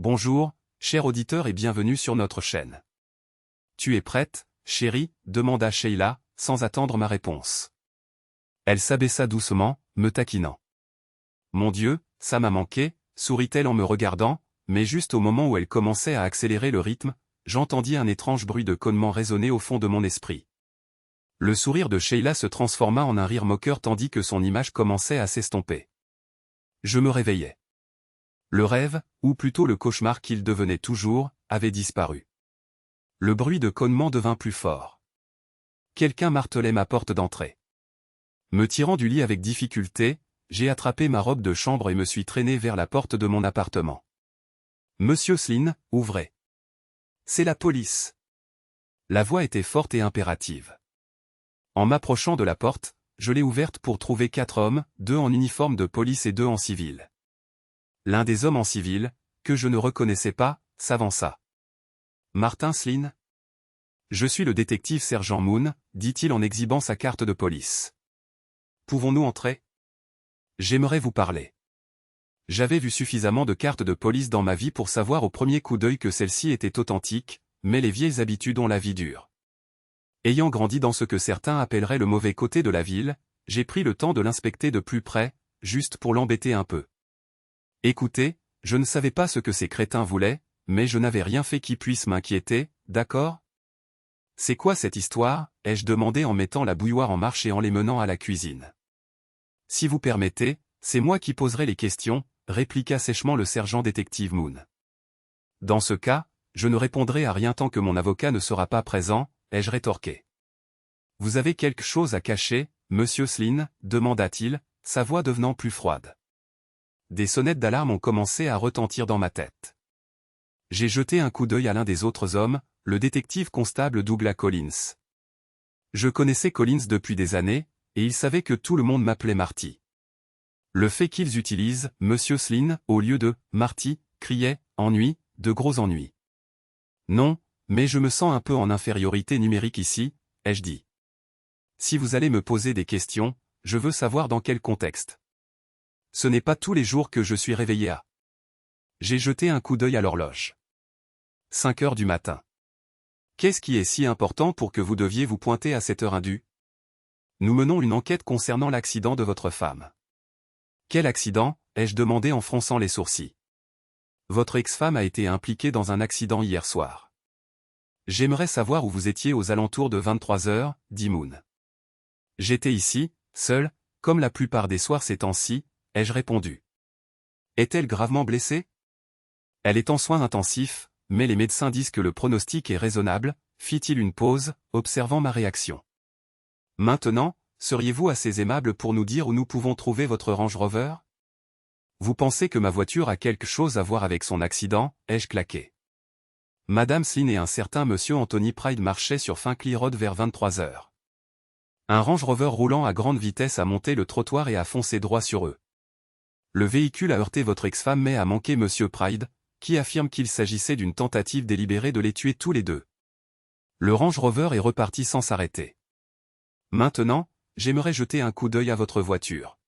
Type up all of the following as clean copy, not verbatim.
Bonjour, cher auditeur et bienvenue sur notre chaîne. Tu es prête, chérie? Demanda Sheila, sans attendre ma réponse. Elle s'abaissa doucement, me taquinant. Mon Dieu, ça m'a manqué, sourit-elle en me regardant, mais juste au moment où elle commençait à accélérer le rythme, j'entendis un étrange bruit de connement résonner au fond de mon esprit. Le sourire de Sheila se transforma en un rire moqueur tandis que son image commençait à s'estomper. Je me réveillai. Le rêve, ou plutôt le cauchemar qu'il devenait toujours, avait disparu. Le bruit de connement devint plus fort. Quelqu'un martelait ma porte d'entrée. Me tirant du lit avec difficulté, j'ai attrapé ma robe de chambre et me suis traîné vers la porte de mon appartement. Monsieur Slynn, ouvrez. C'est la police. La voix était forte et impérative. En m'approchant de la porte, je l'ai ouverte pour trouver 4 hommes, 2 en uniforme de police et 2 en civil. L'un des hommes en civil, que je ne reconnaissais pas, s'avança. Martin Slynn? Je suis le détective sergent Moon, dit-il en exhibant sa carte de police. Pouvons-nous entrer? J'aimerais vous parler. J'avais vu suffisamment de cartes de police dans ma vie pour savoir au premier coup d'œil que celle-ci était authentique, mais les vieilles habitudes ont la vie dure. Ayant grandi dans ce que certains appelleraient le mauvais côté de la ville, j'ai pris le temps de l'inspecter de plus près, juste pour l'embêter un peu. Écoutez, je ne savais pas ce que ces crétins voulaient, mais je n'avais rien fait qui puisse m'inquiéter, d'accord? C'est quoi cette histoire? Ai-je demandé en mettant la bouilloire en marche et en les menant à la cuisine. Si vous permettez, c'est moi qui poserai les questions, répliqua sèchement le sergent détective Moon. Dans ce cas, je ne répondrai à rien tant que mon avocat ne sera pas présent, ai-je rétorqué. Vous avez quelque chose à cacher, monsieur Slynn? Demanda-t-il, sa voix devenant plus froide. Des sonnettes d'alarme ont commencé à retentir dans ma tête. J'ai jeté un coup d'œil à l'un des autres hommes, le détective constable Douglas Collins. Je connaissais Collins depuis des années, et il savait que tout le monde m'appelait Marty. Le fait qu'ils utilisent « Monsieur Slynn » au lieu de « Marty » criait « ennui », de gros ennuis. Non, mais je me sens un peu en infériorité numérique ici, ai-je dit. Si vous allez me poser des questions, je veux savoir dans quel contexte. Ce n'est pas tous les jours que je suis réveillé à. J'ai jeté un coup d'œil à l'horloge. 5 heures du matin. Qu'est-ce qui est si important pour que vous deviez vous pointer à cette heure indue? Nous menons une enquête concernant l'accident de votre femme. Quel accident? Ai-je demandé en fronçant les sourcils. Votre ex-femme a été impliquée dans un accident hier soir. J'aimerais savoir où vous étiez aux alentours de 23 heures, dit Moon. J'étais ici, seul, comme la plupart des soirs ces temps-ci, ai-je répondu. Est-elle gravement blessée? Elle est en soins intensifs, mais les médecins disent que le pronostic est raisonnable, fit-il une pause, observant ma réaction. Maintenant, seriez-vous assez aimable pour nous dire où nous pouvons trouver votre Range Rover? Vous pensez que ma voiture a quelque chose à voir avec son accident? Ai-je claqué. Madame Slynn et un certain monsieur Anthony Pride marchaient sur Finchley Road vers 23 heures. Un Range Rover roulant à grande vitesse a monté le trottoir et a foncé droit sur eux. Le véhicule a heurté votre ex-femme mais a manqué monsieur Pride, qui affirme qu'il s'agissait d'une tentative délibérée de les tuer tous les deux. Le Range Rover est reparti sans s'arrêter. Maintenant, j'aimerais jeter un coup d'œil à votre voiture.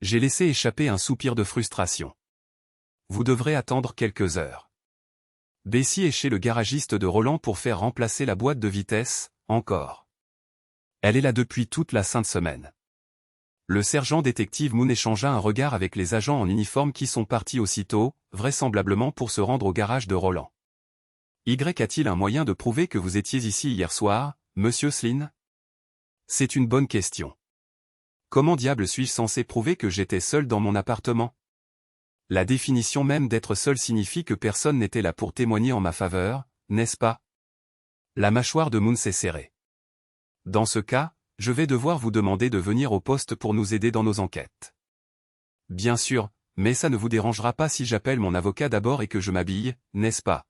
J'ai laissé échapper un soupir de frustration. Vous devrez attendre quelques heures. Bessie est chez le garagiste de Roland pour faire remplacer la boîte de vitesse, encore. Elle est là depuis toute la sainte semaine. Le sergent détective Moon échangea un regard avec les agents en uniforme qui sont partis aussitôt, vraisemblablement pour se rendre au garage de Roland. Y a-t-il un moyen de prouver que vous étiez ici hier soir, monsieur Slynn? C'est une bonne question. Comment diable suis-je censé prouver que j'étais seul dans mon appartement? La définition même d'être seul signifie que personne n'était là pour témoigner en ma faveur, n'est-ce pas? La mâchoire de Moon s'est serrée. Dans ce cas, je vais devoir vous demander de venir au poste pour nous aider dans nos enquêtes. Bien sûr, mais ça ne vous dérangera pas si j'appelle mon avocat d'abord et que je m'habille, n'est-ce pas?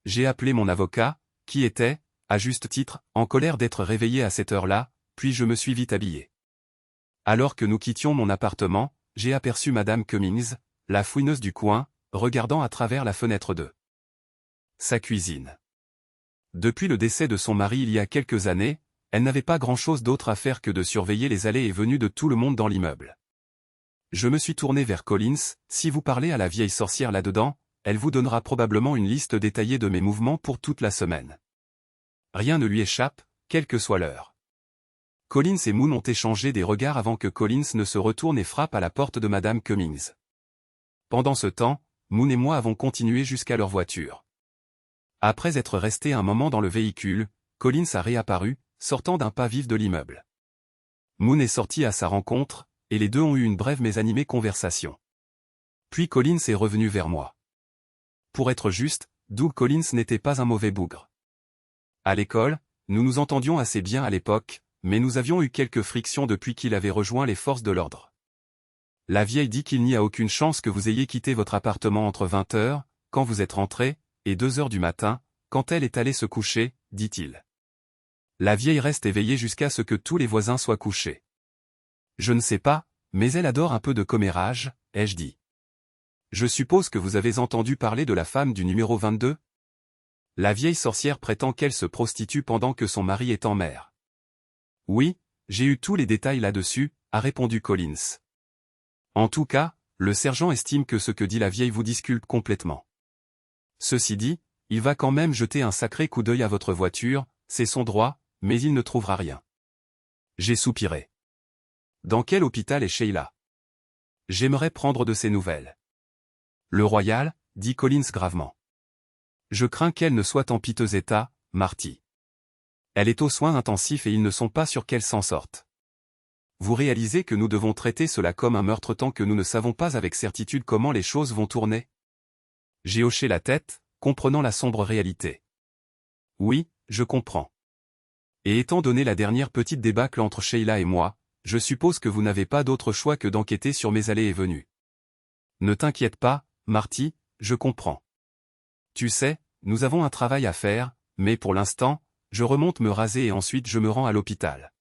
J'ai appelé mon avocat, qui était, à juste titre, en colère d'être réveillé à cette heure-là, puis je me suis vite habillé. Alors que nous quittions mon appartement, j'ai aperçu Madame Cummings, la fouineuse du coin, regardant à travers la fenêtre de sa cuisine. Depuis le décès de son mari il y a quelques années, elle n'avait pas grand-chose d'autre à faire que de surveiller les allées et venues de tout le monde dans l'immeuble. Je me suis tourné vers Collins, si vous parlez à la vieille sorcière là-dedans, elle vous donnera probablement une liste détaillée de mes mouvements pour toute la semaine. Rien ne lui échappe, quelle que soit l'heure. Collins et Moon ont échangé des regards avant que Collins ne se retourne et frappe à la porte de Madame Cummings. Pendant ce temps, Moon et moi avons continué jusqu'à leur voiture. Après être resté un moment dans le véhicule, Collins a réapparu, sortant d'un pas vif de l'immeuble. Moon est sorti à sa rencontre, et les deux ont eu une brève mais animée conversation. Puis Collins est revenu vers moi. Pour être juste, Doug Collins n'était pas un mauvais bougre. À l'école, nous nous entendions assez bien à l'époque, mais nous avions eu quelques frictions depuis qu'il avait rejoint les forces de l'ordre. La vieille dit qu'il n'y a aucune chance que vous ayez quitté votre appartement entre 20h, quand vous êtes rentré, et 2h du matin, quand elle est allée se coucher, dit-il. La vieille reste éveillée jusqu'à ce que tous les voisins soient couchés. Je ne sais pas, mais elle adore un peu de commérage, ai-je dit. Je suppose que vous avez entendu parler de la femme du numéro 22 ? La vieille sorcière prétend qu'elle se prostitue pendant que son mari est en mer. Oui, j'ai eu tous les détails là-dessus, a répondu Collins. En tout cas, le sergent estime que ce que dit la vieille vous disculpe complètement. Ceci dit, il va quand même jeter un sacré coup d'œil à votre voiture, c'est son droit, mais il ne trouvera rien. J'ai soupiré. Dans quel hôpital est Sheila ? J'aimerais prendre de ses nouvelles. Le Royal, dit Collins gravement. Je crains qu'elle ne soit en piteux état, Marty. Elle est aux soins intensifs et ils ne sont pas sûrs qu'elle s'en sorte. Vous réalisez que nous devons traiter cela comme un meurtre tant que nous ne savons pas avec certitude comment les choses vont tourner ? J'ai hoché la tête, comprenant la sombre réalité. Oui, je comprends. Et étant donné la dernière petite débâcle entre Sheila et moi, je suppose que vous n'avez pas d'autre choix que d'enquêter sur mes allées et venues. Ne t'inquiète pas, Marty, je comprends. Tu sais, nous avons un travail à faire, mais pour l'instant, je remonte me raser et ensuite je me rends à l'hôpital.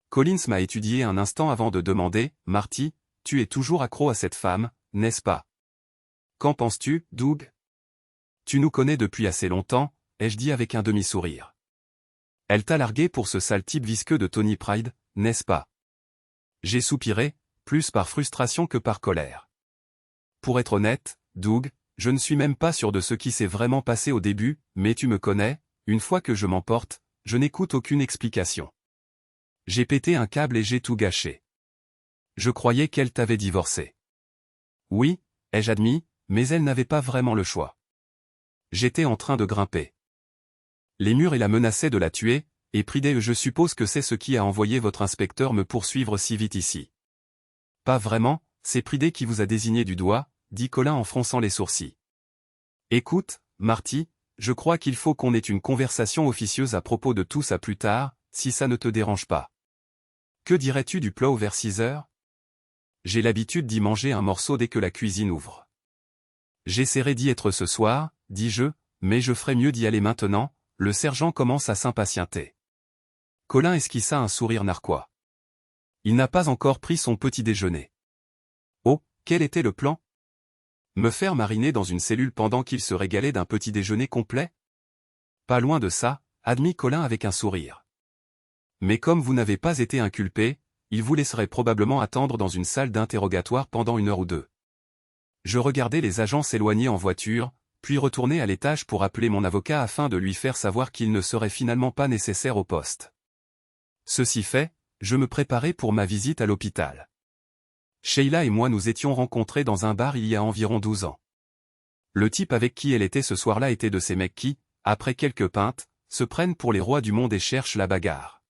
Collins m'a étudié un instant avant de demander, Marty, tu es toujours accro à cette femme, n'est-ce pas ? Qu'en penses-tu, Doug ? Tu nous connais depuis assez longtemps, ai-je dit avec un demi-sourire. Elle t'a largué pour ce sale type visqueux de Tony Pride, n'est-ce pas ? J'ai soupiré, plus par frustration que par colère. Pour être honnête, Doug, je ne suis même pas sûr de ce qui s'est vraiment passé au début, mais tu me connais, une fois que je m'emporte, je n'écoute aucune explication. J'ai pété un câble et j'ai tout gâché. Je croyais qu'elle t'avait divorcé. Oui, ai-je admis, mais elle n'avait pas vraiment le choix. J'étais en train de grimper. Les murs et la menaçaient de la tuer, et Pride, je suppose que c'est ce qui a envoyé votre inspecteur me poursuivre si vite ici. Pas vraiment, c'est Pride qui vous a désigné du doigt, dit Colin en fronçant les sourcils. Écoute, Marty, je crois qu'il faut qu'on ait une conversation officieuse à propos de tout ça plus tard, si ça ne te dérange pas. Que dirais-tu du plat vers 6h ? J'ai l'habitude d'y manger un morceau dès que la cuisine ouvre. J'essaierai d'y être ce soir, dis-je, mais je ferais mieux d'y aller maintenant, le sergent commence à s'impatienter. Colin esquissa un sourire narquois. Il n'a pas encore pris son petit déjeuner. Oh, quel était le plan ? Me faire mariner dans une cellule pendant qu'il se régalait d'un petit déjeuner complet ? Pas loin de ça, admit Colin avec un sourire. Mais comme vous n'avez pas été inculpé, il vous laisserait probablement attendre dans une salle d'interrogatoire pendant 1 heure ou 2. Je regardais les agents s'éloigner en voiture, puis retourner à l'étage pour appeler mon avocat afin de lui faire savoir qu'il ne serait finalement pas nécessaire au poste. Ceci fait, je me préparais pour ma visite à l'hôpital. Sheila et moi nous étions rencontrés dans un bar il y a environ 12 ans. Le type avec qui elle était ce soir-là était de ces mecs qui, après quelques pintes, se prennent pour les rois du monde et cherchent la bagarre.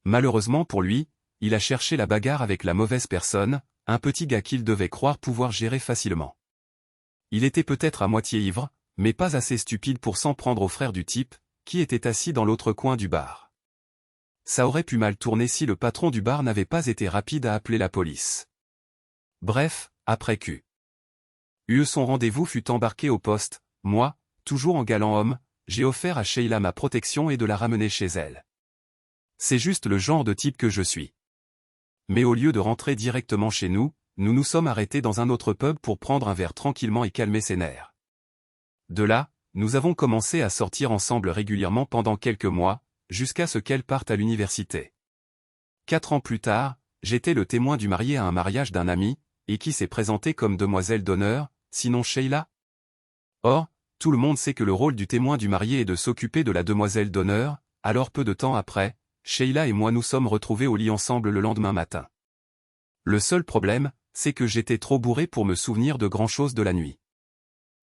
Malheureusement pour lui, il a cherché la bagarre avec la mauvaise personne, un petit gars qu'il devait croire pouvoir gérer facilement. Il était peut-être à moitié ivre, mais pas assez stupide pour s'en prendre au frère du type, qui était assis dans l'autre coin du bar. Ça aurait pu mal tourner si le patron du bar n'avait pas été rapide à appeler la police. Bref, après son rendez-vous fut embarqué au poste, moi, toujours en galant homme, j'ai offert à Sheila ma protection et de la ramener chez elle. C'est juste le genre de type que je suis. Mais au lieu de rentrer directement chez nous, nous nous sommes arrêtés dans un autre pub pour prendre un verre tranquillement et calmer ses nerfs. De là, nous avons commencé à sortir ensemble régulièrement pendant quelques mois, jusqu'à ce qu'elle parte à l'université. 4 ans plus tard, j'étais le témoin du marié à un mariage d'un ami, et qui s'est présenté comme demoiselle d'honneur, sinon Sheila ? Or, tout le monde sait que le rôle du témoin du marié est de s'occuper de la demoiselle d'honneur, alors peu de temps après, Sheila et moi nous sommes retrouvés au lit ensemble le lendemain matin. Le seul problème, c'est que j'étais trop bourré pour me souvenir de grand-chose de la nuit.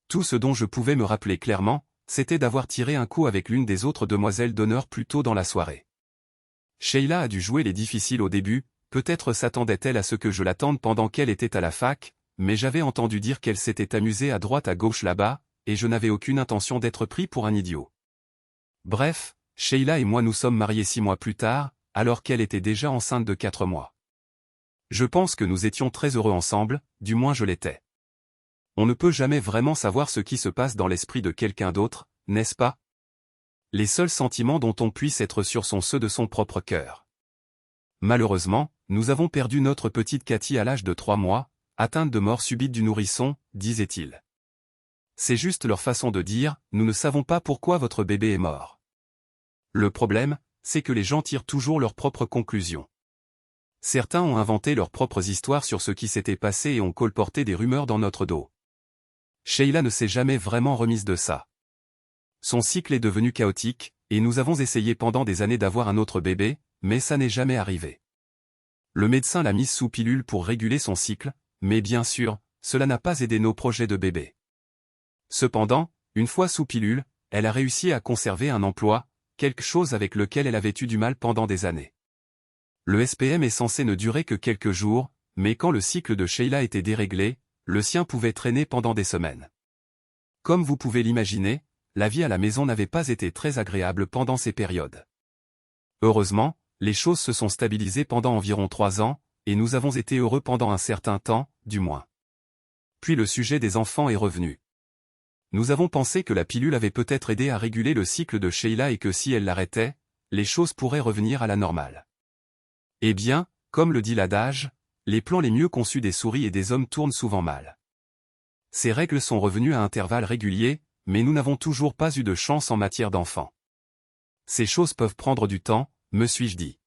Tout ce dont je pouvais me rappeler clairement, c'était d'avoir tiré un coup avec l'une des autres demoiselles d'honneur plus tôt dans la soirée. Sheila a dû jouer les difficiles au début, peut-être s'attendait-elle à ce que je l'attende pendant qu'elle était à la fac, mais j'avais entendu dire qu'elle s'était amusée à droite à gauche là-bas, et je n'avais aucune intention d'être pris pour un idiot. Bref, Sheila et moi nous sommes mariés 6 mois plus tard, alors qu'elle était déjà enceinte de 4 mois. Je pense que nous étions très heureux ensemble, du moins je l'étais. On ne peut jamais vraiment savoir ce qui se passe dans l'esprit de quelqu'un d'autre, n'est-ce pas? Les seuls sentiments dont on puisse être sûr sont ceux de son propre cœur. Malheureusement, nous avons perdu notre petite Cathy à l'âge de 3 mois, atteinte de mort subite du nourrisson, disait-il. C'est juste leur façon de dire, nous ne savons pas pourquoi votre bébé est mort. Le problème, c'est que les gens tirent toujours leurs propres conclusions. Certains ont inventé leurs propres histoires sur ce qui s'était passé et ont colporté des rumeurs dans notre dos. Sheila ne s'est jamais vraiment remise de ça. Son cycle est devenu chaotique, et nous avons essayé pendant des années d'avoir un autre bébé, mais ça n'est jamais arrivé. Le médecin l'a mise sous pilule pour réguler son cycle, mais bien sûr, cela n'a pas aidé nos projets de bébé. Cependant, une fois sous pilule, elle a réussi à conserver un emploi, quelque chose avec lequel elle avait eu du mal pendant des années. Le SPM est censé ne durer que quelques jours, mais quand le cycle de Sheila était déréglé, le sien pouvait traîner pendant des semaines. Comme vous pouvez l'imaginer, la vie à la maison n'avait pas été très agréable pendant ces périodes. Heureusement, les choses se sont stabilisées pendant environ 3 ans, et nous avons été heureux pendant un certain temps, du moins. Puis le sujet des enfants est revenu. Nous avons pensé que la pilule avait peut-être aidé à réguler le cycle de Sheila et que si elle l'arrêtait, les choses pourraient revenir à la normale. Eh bien, comme le dit l'adage, les plans les mieux conçus des souris et des hommes tournent souvent mal. Ces règles sont revenues à intervalles réguliers, mais nous n'avons toujours pas eu de chance en matière d'enfants. Ces choses peuvent prendre du temps, me suis-je dit.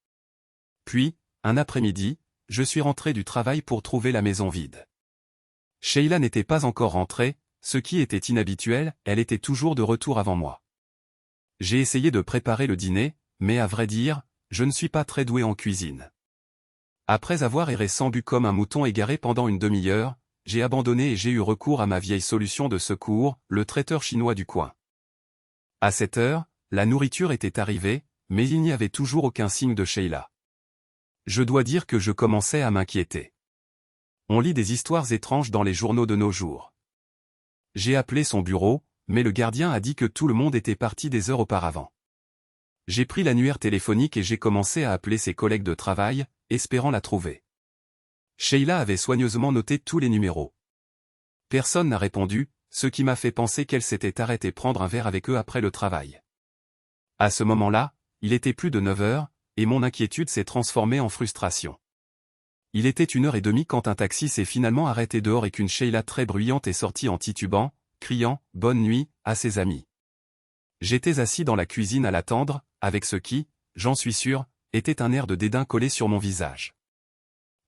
Puis, un après-midi, je suis rentré du travail pour trouver la maison vide. Sheila n'était pas encore rentrée, ce qui était inhabituel, elle était toujours de retour avant moi. J'ai essayé de préparer le dîner, mais à vrai dire, je ne suis pas très doué en cuisine. Après avoir erré sans but comme un mouton égaré pendant une demi-heure, j'ai abandonné et j'ai eu recours à ma vieille solution de secours, le traiteur chinois du coin. À cette heure, la nourriture était arrivée, mais il n'y avait toujours aucun signe de Sheila. Je dois dire que je commençais à m'inquiéter. On lit des histoires étranges dans les journaux de nos jours. J'ai appelé son bureau, mais le gardien a dit que tout le monde était parti des heures auparavant. J'ai pris l'annuaire téléphonique et j'ai commencé à appeler ses collègues de travail, espérant la trouver. Sheila avait soigneusement noté tous les numéros. Personne n'a répondu, ce qui m'a fait penser qu'elle s'était arrêtée prendre un verre avec eux après le travail. À ce moment-là, il était plus de 9 heures, et mon inquiétude s'est transformée en frustration. Il était 1h30 quand un taxi s'est finalement arrêté dehors et qu'une Sheila très bruyante est sortie en titubant, criant « Bonne nuit » à ses amis. J'étais assis dans la cuisine à l'attendre, avec ce qui, j'en suis sûr, était un air de dédain collé sur mon visage.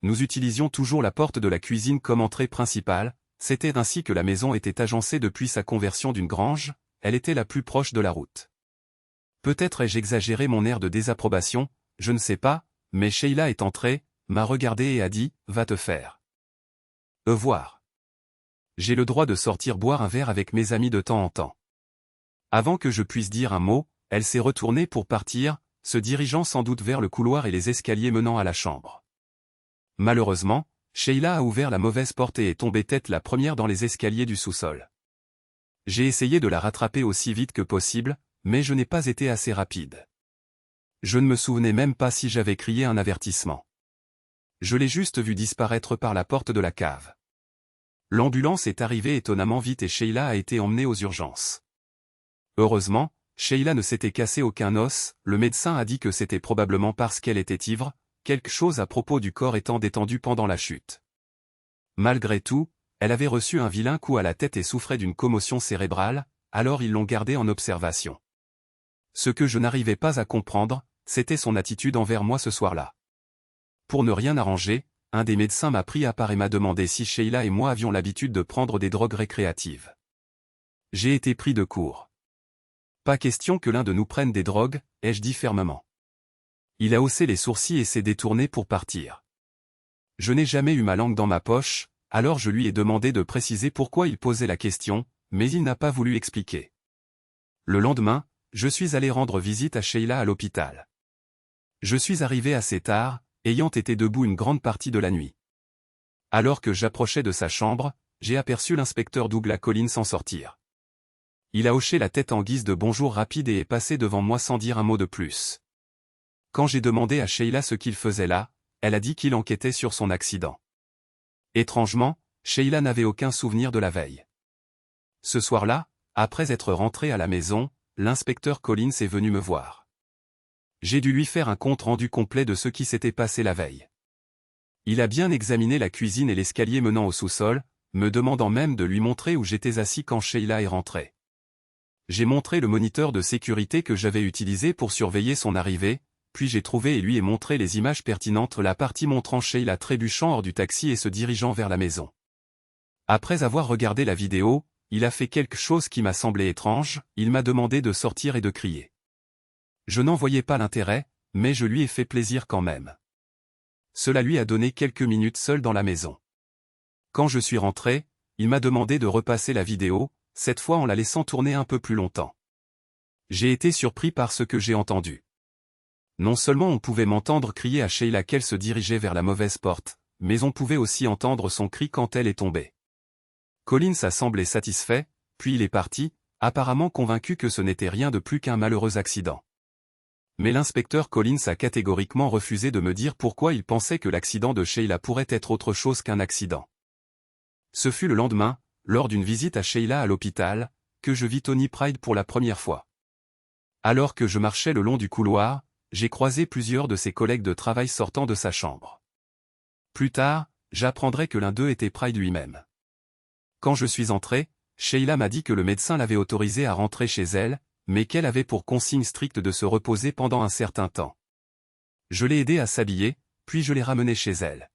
Nous utilisions toujours la porte de la cuisine comme entrée principale, c'était ainsi que la maison était agencée depuis sa conversion d'une grange, elle était la plus proche de la route. Peut-être ai-je exagéré mon air de désapprobation, je ne sais pas, mais Sheila est entrée, m'a regardé et a dit « Va te faire. » Voir. J'ai le droit de sortir boire un verre avec mes amis de temps en temps. Avant que je puisse dire un mot, elle s'est retournée pour partir, se dirigeant sans doute vers le couloir et les escaliers menant à la chambre. Malheureusement, Sheila a ouvert la mauvaise porte et est tombée tête la première dans les escaliers du sous-sol. J'ai essayé de la rattraper aussi vite que possible, mais je n'ai pas été assez rapide. Je ne me souvenais même pas si j'avais crié un avertissement. Je l'ai juste vue disparaître par la porte de la cave. L'ambulance est arrivée étonnamment vite et Sheila a été emmenée aux urgences. Heureusement, Sheila ne s'était cassé aucun os, le médecin a dit que c'était probablement parce qu'elle était ivre, quelque chose à propos du corps étant détendu pendant la chute. Malgré tout, elle avait reçu un vilain coup à la tête et souffrait d'une commotion cérébrale, alors ils l'ont gardée en observation. Ce que je n'arrivais pas à comprendre, c'était son attitude envers moi ce soir-là. Pour ne rien arranger, un des médecins m'a pris à part et m'a demandé si Sheila et moi avions l'habitude de prendre des drogues récréatives. J'ai été pris de court. Pas question que l'un de nous prenne des drogues, ai-je dit fermement. Il a haussé les sourcils et s'est détourné pour partir. Je n'ai jamais eu ma langue dans ma poche, alors je lui ai demandé de préciser pourquoi il posait la question, mais il n'a pas voulu expliquer. Le lendemain, je suis allé rendre visite à Sheila à l'hôpital. Je suis arrivé assez tard, ayant été debout une grande partie de la nuit. Alors que j'approchais de sa chambre, j'ai aperçu l'inspecteur Douglas Collins s'en sortir. Il a hoché la tête en guise de bonjour rapide et est passé devant moi sans dire un mot de plus. Quand j'ai demandé à Sheila ce qu'il faisait là, elle a dit qu'il enquêtait sur son accident. Étrangement, Sheila n'avait aucun souvenir de la veille. Ce soir-là, après être rentré à la maison, l'inspecteur Collins est venu me voir. J'ai dû lui faire un compte-rendu complet de ce qui s'était passé la veille. Il a bien examiné la cuisine et l'escalier menant au sous-sol, me demandant même de lui montrer où j'étais assis quand Sheila est rentrée. J'ai montré le moniteur de sécurité que j'avais utilisé pour surveiller son arrivée, puis j'ai trouvé et lui ai montré les images pertinentes, la partie montrant Sheila trébuchant hors du taxi et se dirigeant vers la maison. Après avoir regardé la vidéo, il a fait quelque chose qui m'a semblé étrange, il m'a demandé de sortir et de crier. Je n'en voyais pas l'intérêt, mais je lui ai fait plaisir quand même. Cela lui a donné quelques minutes seul dans la maison. Quand je suis rentré, il m'a demandé de repasser la vidéo, cette fois en la laissant tourner un peu plus longtemps. J'ai été surpris par ce que j'ai entendu. Non seulement on pouvait m'entendre crier à Sheila qu'elle se dirigeait vers la mauvaise porte, mais on pouvait aussi entendre son cri quand elle est tombée. Collins a semblé satisfait, puis il est parti, apparemment convaincu que ce n'était rien de plus qu'un malheureux accident. Mais l'inspecteur Collins a catégoriquement refusé de me dire pourquoi il pensait que l'accident de Sheila pourrait être autre chose qu'un accident. Ce fut le lendemain, lors d'une visite à Sheila à l'hôpital, que je vis Tony Pride pour la première fois. Alors que je marchais le long du couloir, j'ai croisé plusieurs de ses collègues de travail sortant de sa chambre. Plus tard, j'apprendrai que l'un d'eux était Pride lui-même. Quand je suis entré, Sheila m'a dit que le médecin l'avait autorisée à rentrer chez elle, mais qu'elle avait pour consigne stricte de se reposer pendant un certain temps. Je l'ai aidée à s'habiller, puis je l'ai ramenée chez elle.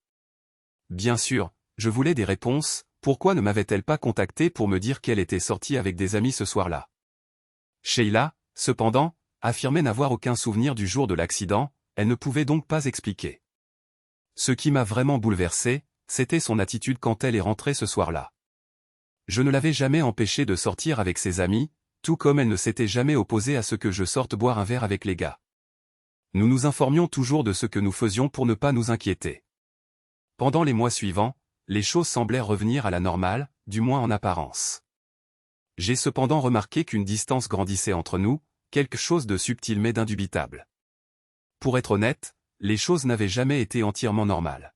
Bien sûr, je voulais des réponses, pourquoi ne m'avait-elle pas contacté pour me dire qu'elle était sortie avec des amis ce soir-là? Sheila, cependant, affirmait n'avoir aucun souvenir du jour de l'accident, elle ne pouvait donc pas expliquer. Ce qui m'a vraiment bouleversé, c'était son attitude quand elle est rentrée ce soir-là. Je ne l'avais jamais empêchée de sortir avec ses amis, tout comme elle ne s'était jamais opposée à ce que je sorte boire un verre avec les gars. Nous nous informions toujours de ce que nous faisions pour ne pas nous inquiéter. Pendant les mois suivants, les choses semblaient revenir à la normale, du moins en apparence. J'ai cependant remarqué qu'une distance grandissait entre nous, quelque chose de subtil mais d'indubitable. Pour être honnête, les choses n'avaient jamais été entièrement normales.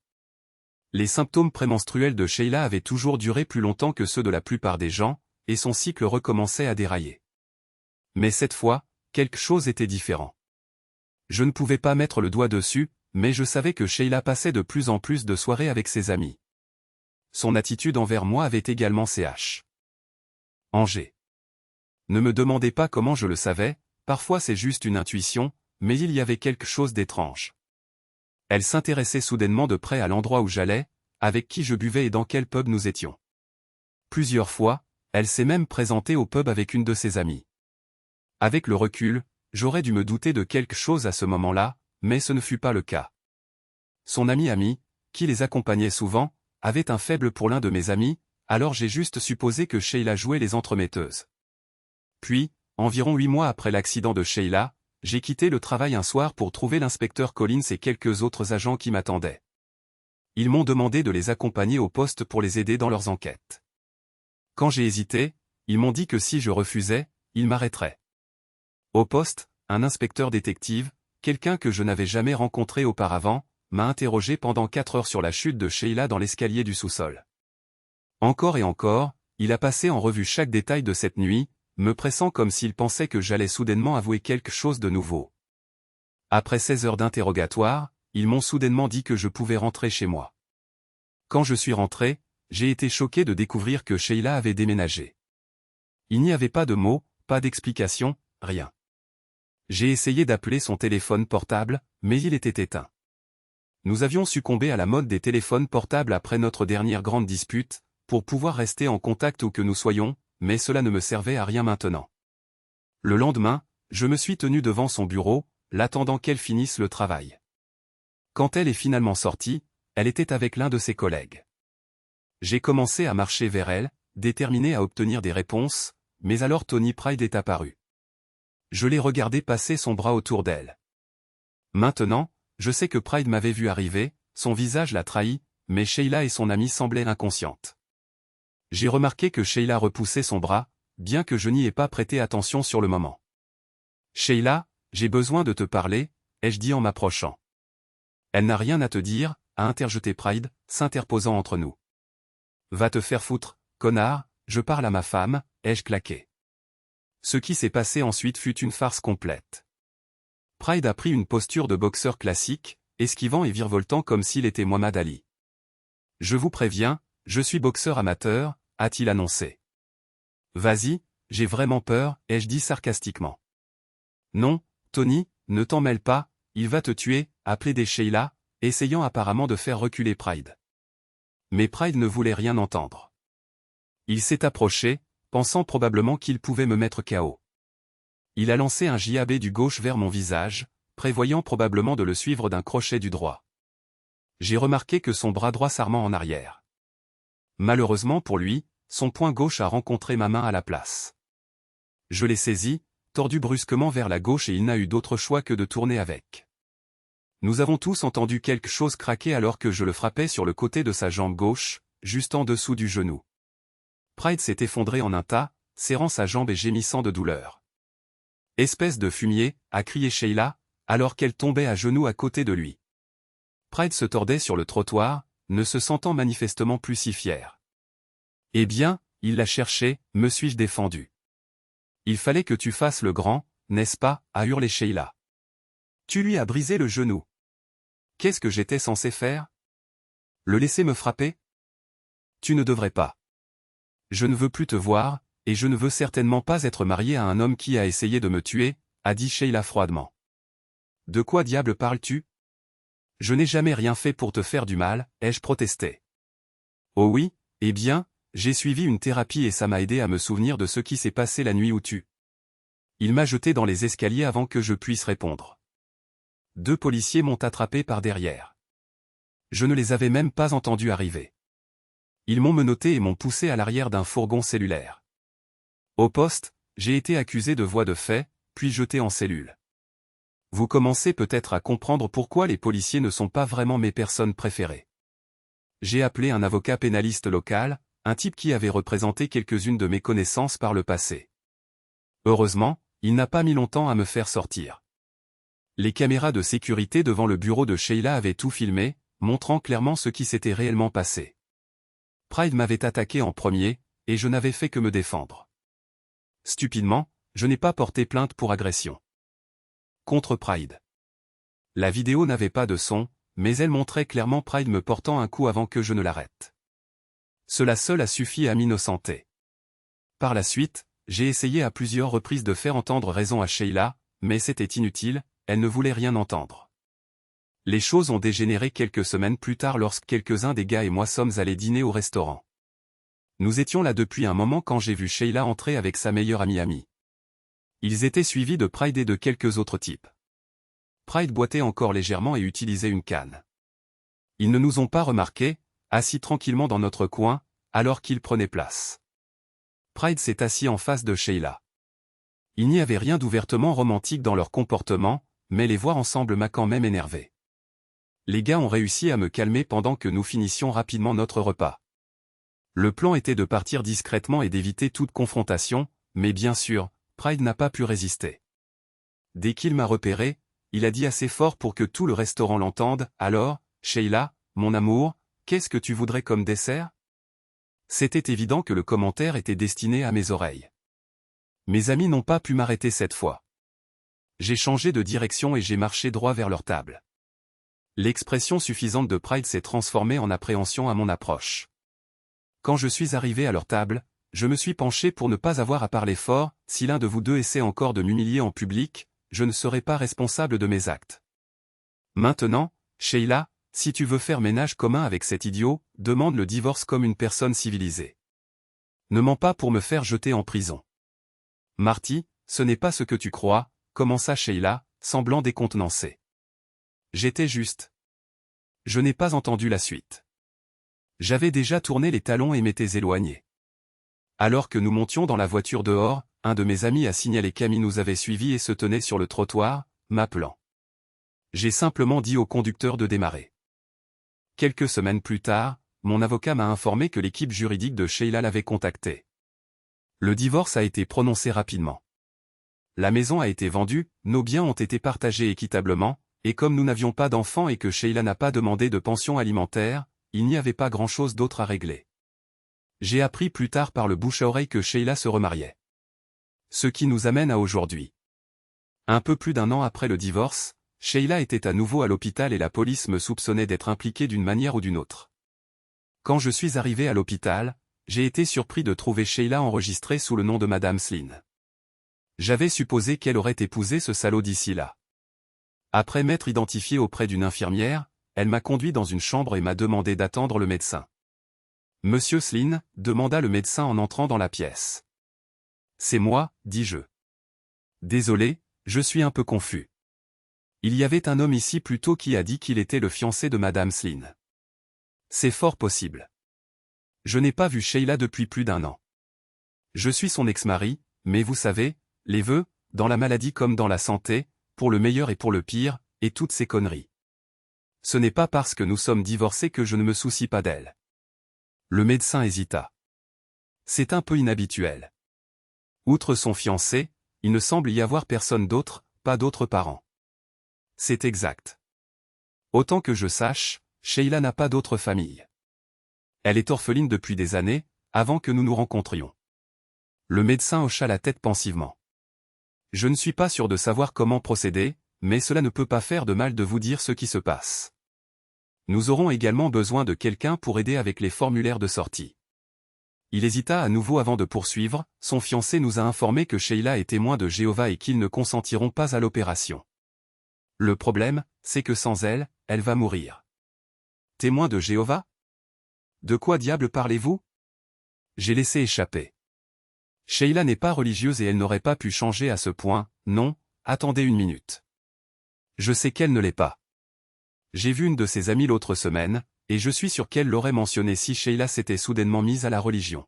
Les symptômes prémenstruels de Sheila avaient toujours duré plus longtemps que ceux de la plupart des gens, et son cycle recommençait à dérailler. Mais cette fois, quelque chose était différent. Je ne pouvais pas mettre le doigt dessus, mais je savais que Sheila passait de plus en plus de soirées avec ses amis. Son attitude envers moi avait également changé. Ne me demandez pas comment je le savais, parfois c'est juste une intuition, mais il y avait quelque chose d'étrange. Elle s'intéressait soudainement de près à l'endroit où j'allais, avec qui je buvais et dans quel pub nous étions. Plusieurs fois, elle s'est même présentée au pub avec une de ses amies. Avec le recul, j'aurais dû me douter de quelque chose à ce moment-là, mais ce ne fut pas le cas. Son ami, qui les accompagnait souvent, avait un faible pour l'un de mes amis, alors j'ai juste supposé que Sheila jouait les entremetteuses. Puis, environ 8 mois après l'accident de Sheila, j'ai quitté le travail un soir pour trouver l'inspecteur Collins et quelques autres agents qui m'attendaient. Ils m'ont demandé de les accompagner au poste pour les aider dans leurs enquêtes. Quand j'ai hésité, ils m'ont dit que si je refusais, ils m'arrêteraient. Au poste, un inspecteur détective, quelqu'un que je n'avais jamais rencontré auparavant, m'a interrogé pendant 4 heures sur la chute de Sheila dans l'escalier du sous-sol. Encore et encore, il a passé en revue chaque détail de cette nuit, me pressant comme s'il pensait que j'allais soudainement avouer quelque chose de nouveau. Après 16 heures d'interrogatoire, ils m'ont soudainement dit que je pouvais rentrer chez moi. Quand je suis rentré, j'ai été choqué de découvrir que Sheila avait déménagé. Il n'y avait pas de mots, pas d'explication, rien. J'ai essayé d'appeler son téléphone portable, mais il était éteint. Nous avions succombé à la mode des téléphones portables après notre dernière grande dispute, pour pouvoir rester en contact où que nous soyons, mais cela ne me servait à rien maintenant. Le lendemain, je me suis tenu devant son bureau, l'attendant qu'elle finisse le travail. Quand elle est finalement sortie, elle était avec l'un de ses collègues. J'ai commencé à marcher vers elle, déterminé à obtenir des réponses, mais alors Tony Pride est apparu. Je l'ai regardé passer son bras autour d'elle. Maintenant, je sais que Pride m'avait vu arriver, son visage l'a trahi, mais Sheila et son amie semblaient inconscientes. J'ai remarqué que Sheila repoussait son bras, bien que je n'y ai pas prêté attention sur le moment. « Sheila, j'ai besoin de te parler », ai-je dit en m'approchant. « Elle n'a rien à te dire », a interjeté Pride, s'interposant entre nous. « Va te faire foutre, connard, je parle à ma femme », ai-je claqué. Ce qui s'est passé ensuite fut une farce complète. Pride a pris une posture de boxeur classique, esquivant et virevoltant comme s'il était Muhammad Ali. « Je vous préviens, je suis boxeur amateur », a-t-il annoncé. « Vas-y, j'ai vraiment peur », ai-je dit sarcastiquement. « Non, Tony, ne t'en mêle pas, il va te tuer », a plaidé Sheila, essayant apparemment de faire reculer Pride. Mais Pride ne voulait rien entendre. Il s'est approché, pensant probablement qu'il pouvait me mettre KO. Il a lancé un jab du gauche vers mon visage, prévoyant probablement de le suivre d'un crochet du droit. J'ai remarqué que son bras droit s'armant en arrière. Malheureusement pour lui, son poing gauche a rencontré ma main à la place. Je l'ai saisi, tordu brusquement vers la gauche et il n'a eu d'autre choix que de tourner avec. Nous avons tous entendu quelque chose craquer alors que je le frappais sur le côté de sa jambe gauche, juste en dessous du genou. Pride s'est effondré en un tas, serrant sa jambe et gémissant de douleur. « Espèce de fumier », a crié Sheila, alors qu'elle tombait à genoux à côté de lui. Pride se tordait sur le trottoir, ne se sentant manifestement plus si fier. « Eh bien, il l'a cherché, me suis-je défendu. Il fallait que tu fasses le grand, n'est-ce pas, a hurlé Sheila. Tu lui as brisé le genou. Qu'est-ce que j'étais censé faire? Le laisser me frapper? Tu ne devrais pas. Je ne veux plus te voir, et je ne veux certainement pas être marié à un homme qui a essayé de me tuer, a dit Sheila froidement. De quoi diable parles-tu? Je n'ai jamais rien fait pour te faire du mal, ai-je protesté. Oh oui, eh bien, j'ai suivi une thérapie et ça m'a aidé à me souvenir de ce qui s'est passé la nuit où tu... Il m'a jeté dans les escaliers avant que je puisse répondre. 2 policiers m'ont attrapé par derrière. Je ne les avais même pas entendus arriver. Ils m'ont menotté et m'ont poussé à l'arrière d'un fourgon cellulaire. Au poste, j'ai été accusé de voies de fait, puis jeté en cellule. Vous commencez peut-être à comprendre pourquoi les policiers ne sont pas vraiment mes personnes préférées. J'ai appelé un avocat pénaliste local, un type qui avait représenté quelques-unes de mes connaissances par le passé. Heureusement, il n'a pas mis longtemps à me faire sortir. Les caméras de sécurité devant le bureau de Sheila avaient tout filmé, montrant clairement ce qui s'était réellement passé. Pride m'avait attaqué en premier, et je n'avais fait que me défendre. Stupidement, je n'ai pas porté plainte pour agression. Contre Pride. La vidéo n'avait pas de son, mais elle montrait clairement Pride me portant un coup avant que je ne l'arrête. Cela seul a suffi à m'innocenter. Par la suite, j'ai essayé à plusieurs reprises de faire entendre raison à Sheila, mais c'était inutile, elle ne voulait rien entendre. Les choses ont dégénéré quelques semaines plus tard lorsque quelques-uns des gars et moi sommes allés dîner au restaurant. Nous étions là depuis un moment quand j'ai vu Sheila entrer avec sa meilleure amie. Ils étaient suivis de Pride et de quelques autres types. Pride boitait encore légèrement et utilisait une canne. Ils ne nous ont pas remarqués, assis tranquillement dans notre coin, alors qu'ils prenaient place. Pride s'est assis en face de Sheila. Il n'y avait rien d'ouvertement romantique dans leur comportement, mais les voir ensemble m'a quand même énervé. Les gars ont réussi à me calmer pendant que nous finissions rapidement notre repas. Le plan était de partir discrètement et d'éviter toute confrontation, mais bien sûr, Pride n'a pas pu résister. Dès qu'il m'a repéré, il a dit assez fort pour que tout le restaurant l'entende, « Alors, Sheila, mon amour, qu'est-ce que tu voudrais comme dessert ?» C'était évident que le commentaire était destiné à mes oreilles. Mes amis n'ont pas pu m'arrêter cette fois. J'ai changé de direction et j'ai marché droit vers leur table. L'expression suffisante de Pride s'est transformée en appréhension à mon approche. Quand je suis arrivé à leur table, je me suis penché pour ne pas avoir à parler fort, si l'un de vous deux essaie encore de m'humilier en public, je ne serai pas responsable de mes actes. Maintenant, Sheila, si tu veux faire ménage commun avec cet idiot, demande le divorce comme une personne civilisée. Ne mens pas pour me faire jeter en prison. Marty, ce n'est pas ce que tu crois, commença Sheila, semblant décontenancée. J'étais juste. Je n'ai pas entendu la suite. J'avais déjà tourné les talons et m'étais éloigné. Alors que nous montions dans la voiture dehors, un de mes amis a signalé qu'Amy nous avait suivis et se tenait sur le trottoir, m'appelant. J'ai simplement dit au conducteur de démarrer. Quelques semaines plus tard, mon avocat m'a informé que l'équipe juridique de Sheila l'avait contacté. Le divorce a été prononcé rapidement. La maison a été vendue, nos biens ont été partagés équitablement, et comme nous n'avions pas d'enfants et que Sheila n'a pas demandé de pension alimentaire, il n'y avait pas grand-chose d'autre à régler. J'ai appris plus tard par le bouche à oreille que Sheila se remariait. Ce qui nous amène à aujourd'hui. Un peu plus d'1 an après le divorce, Sheila était à nouveau à l'hôpital et la police me soupçonnait d'être impliquée d'une manière ou d'une autre. Quand je suis arrivé à l'hôpital, j'ai été surpris de trouver Sheila enregistrée sous le nom de Madame Slynn. J'avais supposé qu'elle aurait épousé ce salaud d'ici là. Après m'être identifié auprès d'une infirmière, elle m'a conduit dans une chambre et m'a demandé d'attendre le médecin. Monsieur Slynn, demanda le médecin en entrant dans la pièce. C'est moi, dis-je. Désolé, je suis un peu confus. Il y avait un homme ici plus tôt qui a dit qu'il était le fiancé de Madame Slynn. C'est fort possible. Je n'ai pas vu Sheila depuis plus d'1 an. Je suis son ex-mari, mais vous savez, les vœux, dans la maladie comme dans la santé, pour le meilleur et pour le pire, et toutes ces conneries. Ce n'est pas parce que nous sommes divorcés que je ne me soucie pas d'elle. Le médecin hésita. C'est un peu inhabituel. Outre son fiancé, il ne semble y avoir personne d'autre, pas d'autres parents. C'est exact. Autant que je sache, Sheila n'a pas d'autre famille. Elle est orpheline depuis des années, avant que nous nous rencontrions. Le médecin hocha la tête pensivement. Je ne suis pas sûr de savoir comment procéder, mais cela ne peut pas faire de mal de vous dire ce qui se passe. Nous aurons également besoin de quelqu'un pour aider avec les formulaires de sortie. Il hésita à nouveau avant de poursuivre, son fiancé nous a informé que Sheila est témoin de Jéhovah et qu'ils ne consentiront pas à l'opération. Le problème, c'est que sans elle, elle va mourir. Témoin de Jéhovah? De quoi diable parlez-vous? J'ai laissé échapper. Sheila n'est pas religieuse et elle n'aurait pas pu changer à ce point, non, attendez une minute. Je sais qu'elle ne l'est pas. J'ai vu une de ses amies l'autre semaine, et je suis sûr qu'elle l'aurait mentionné si Sheila s'était soudainement mise à la religion.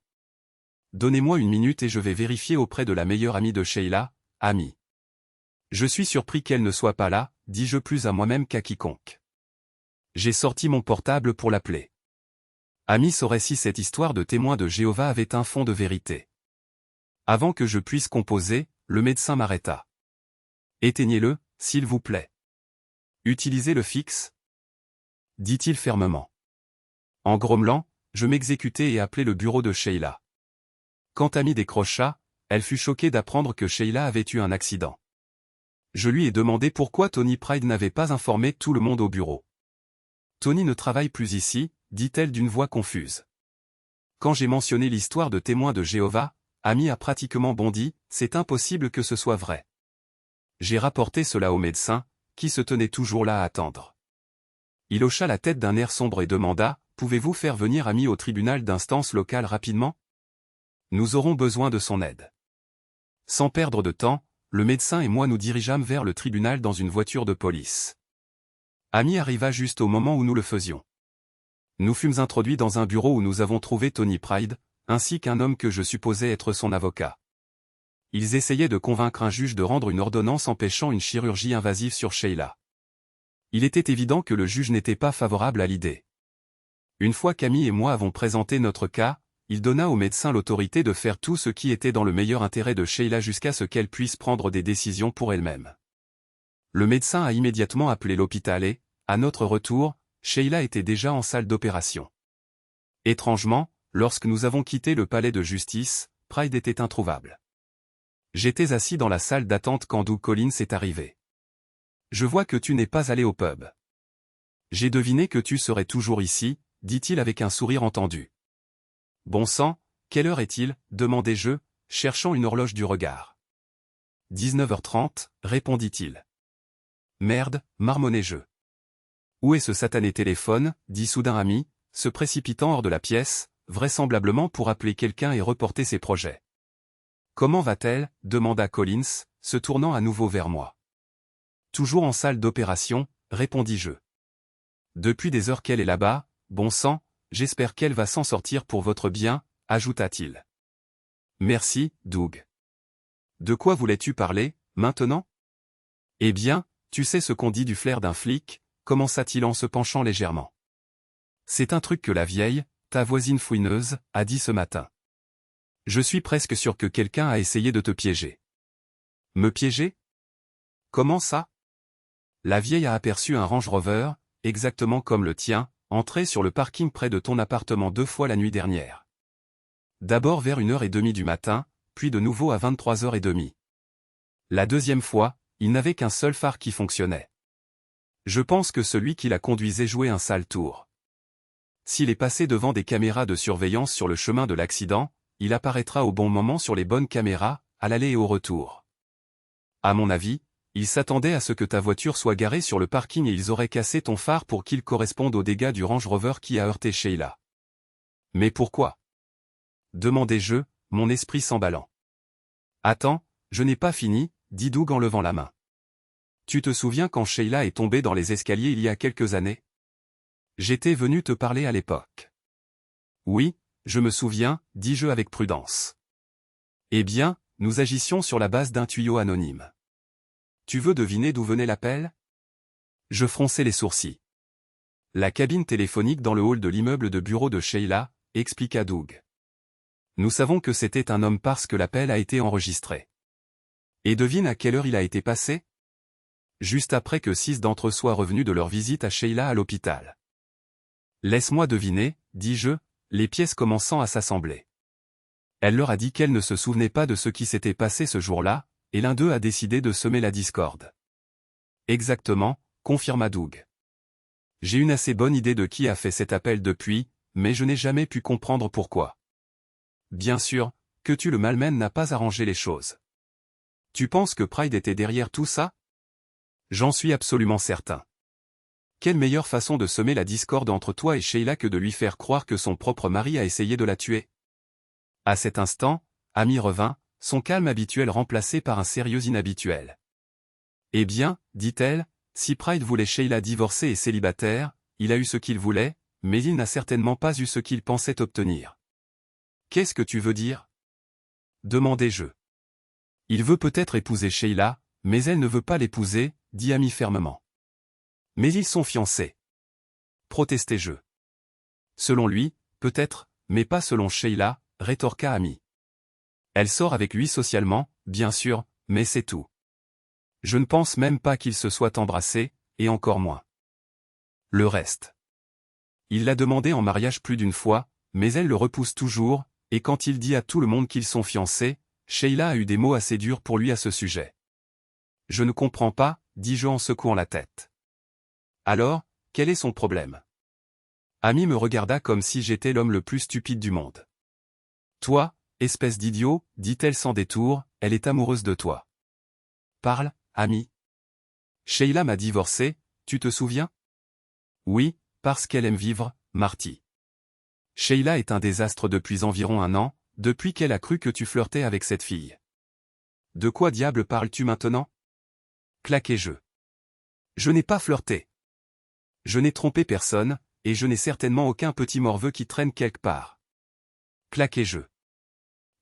Donnez-moi une minute et je vais vérifier auprès de la meilleure amie de Sheila, Amy. Je suis surpris qu'elle ne soit pas là, dis-je plus à moi-même qu'à quiconque. J'ai sorti mon portable pour l'appeler. Amy saurait si cette histoire de témoin de Jéhovah avait un fond de vérité. Avant que je puisse composer, le médecin m'arrêta. Éteignez-le, s'il vous plaît. Utilisez le fixe, dit-il fermement. En grommelant, je m'exécutai et appelai le bureau de Sheila. Quand Amy décrocha, elle fut choquée d'apprendre que Sheila avait eu un accident. Je lui ai demandé pourquoi Tony Pride n'avait pas informé tout le monde au bureau. Tony ne travaille plus ici, dit-elle d'une voix confuse. Quand j'ai mentionné l'histoire de témoins de Jéhovah, Amy a pratiquement bondi, c'est impossible que ce soit vrai. J'ai rapporté cela au médecin, qui se tenait toujours là à attendre. Il hocha la tête d'un air sombre et demanda, « Pouvez-vous faire venir Amy au tribunal d'instance locale rapidement? Nous aurons besoin de son aide. » Sans perdre de temps, le médecin et moi nous dirigeâmes vers le tribunal dans une voiture de police. Amy arriva juste au moment où nous le faisions. Nous fûmes introduits dans un bureau où nous avons trouvé Tony Pride, ainsi qu'un homme que je supposais être son avocat. Ils essayaient de convaincre un juge de rendre une ordonnance empêchant une chirurgie invasive sur Sheila. Il était évident que le juge n'était pas favorable à l'idée. Une fois qu'Amy et moi avons présenté notre cas, il donna au médecin l'autorité de faire tout ce qui était dans le meilleur intérêt de Sheila jusqu'à ce qu'elle puisse prendre des décisions pour elle-même. Le médecin a immédiatement appelé l'hôpital et, à notre retour, Sheila était déjà en salle d'opération. Étrangement, lorsque nous avons quitté le palais de justice, Pride était introuvable. J'étais assis dans la salle d'attente quand Doug Collins est arrivé. Je vois que tu n'es pas allé au pub. J'ai deviné que tu serais toujours ici, dit-il avec un sourire entendu. Bon sang, quelle heure est-il, demandai-je, cherchant une horloge du regard. 19h30, répondit-il. Merde, marmonnai-je. Où est ce satané téléphone, dit soudain Amy, se précipitant hors de la pièce, vraisemblablement pour appeler quelqu'un et reporter ses projets. Comment va-t-elle demanda Collins, se tournant à nouveau vers moi. Toujours en salle d'opération, répondis-je. Depuis des heures qu'elle est là-bas, bon sang, j'espère qu'elle va s'en sortir pour votre bien, ajouta-t-il. Merci, Doug. De quoi voulais-tu parler, maintenant? Eh bien, tu sais ce qu'on dit du flair d'un flic, commença-t-il en se penchant légèrement. C'est un truc que la vieille, ta voisine fouineuse, a dit ce matin. Je suis presque sûr que quelqu'un a essayé de te piéger. Me piéger? Comment ça? La vieille a aperçu un Range Rover, exactement comme le tien, entrer sur le parking près de ton appartement 2 fois la nuit dernière. D'abord vers 1h30 du matin, puis de nouveau à 23h30. La deuxième fois, il n'avait qu'un seul phare qui fonctionnait. Je pense que celui qui la conduisait jouait un sale tour. S'il est passé devant des caméras de surveillance sur le chemin de l'accident, il apparaîtra au bon moment sur les bonnes caméras, à l'aller et au retour. À mon avis, ils s'attendaient à ce que ta voiture soit garée sur le parking et ils auraient cassé ton phare pour qu'il corresponde aux dégâts du Range Rover qui a heurté Sheila. Mais pourquoi? Demandai-je, mon esprit s'emballant. Attends, je n'ai pas fini, dit Doug en levant la main. Tu te souviens quand Sheila est tombée dans les escaliers il y a quelques années? J'étais venu te parler à l'époque. Oui, je me souviens, dis-je avec prudence. Eh bien, nous agissions sur la base d'un tuyau anonyme. Tu veux deviner d'où venait l'appel? Je fronçai les sourcils. La cabine téléphonique dans le hall de l'immeuble de bureau de Sheila, expliqua Doug. Nous savons que c'était un homme parce que l'appel a été enregistré. Et devine à quelle heure il a été passé? Juste après que 6 d'entre eux soient revenus de leur visite à Sheila à l'hôpital. Laisse-moi deviner, dis-je, les pièces commençant à s'assembler. Elle leur a dit qu'elle ne se souvenait pas de ce qui s'était passé ce jour-là, et l'un d'eux a décidé de semer la discorde. Exactement, confirma Doug. J'ai une assez bonne idée de qui a fait cet appel depuis, mais je n'ai jamais pu comprendre pourquoi. Bien sûr, que tu le malmènes n'a pas arrangé les choses. Tu penses que Pride était derrière tout ça? J'en suis absolument certain. Quelle meilleure façon de semer la discorde entre toi et Sheila que de lui faire croire que son propre mari a essayé de la tuer? À cet instant, Amy revint, son calme habituel remplacé par un sérieux inhabituel. Eh bien, dit-elle, si Pride voulait Sheila divorcée et célibataire, il a eu ce qu'il voulait, mais il n'a certainement pas eu ce qu'il pensait obtenir. Qu'est-ce que tu veux dire? Demandai-je. Il veut peut-être épouser Sheila, mais elle ne veut pas l'épouser, dit Amy fermement. Mais ils sont fiancés. Protestai-je. Selon lui, peut-être, mais pas selon Sheila, rétorqua Amy. Elle sort avec lui socialement, bien sûr, mais c'est tout. Je ne pense même pas qu'ils se soient embrassés, et encore moins. Le reste. Il l'a demandé en mariage plus d'une fois, mais elle le repousse toujours, et quand il dit à tout le monde qu'ils sont fiancés, Sheila a eu des mots assez durs pour lui à ce sujet. Je ne comprends pas, dis-je en secouant la tête. Alors, quel est son problème? Amy me regarda comme si j'étais l'homme le plus stupide du monde. Toi, espèce d'idiot, dit-elle sans détour, elle est amoureuse de toi. Parle, Amy. Sheila m'a divorcé, tu te souviens? Oui, parce qu'elle aime vivre, Marty. Sheila est un désastre depuis environ 1 an, depuis qu'elle a cru que tu flirtais avec cette fille. De quoi diable parles-tu maintenant? Claquai-je. Je n'ai pas flirté. Je n'ai trompé personne, et je n'ai certainement aucun petit morveux qui traîne quelque part. Claquai-je.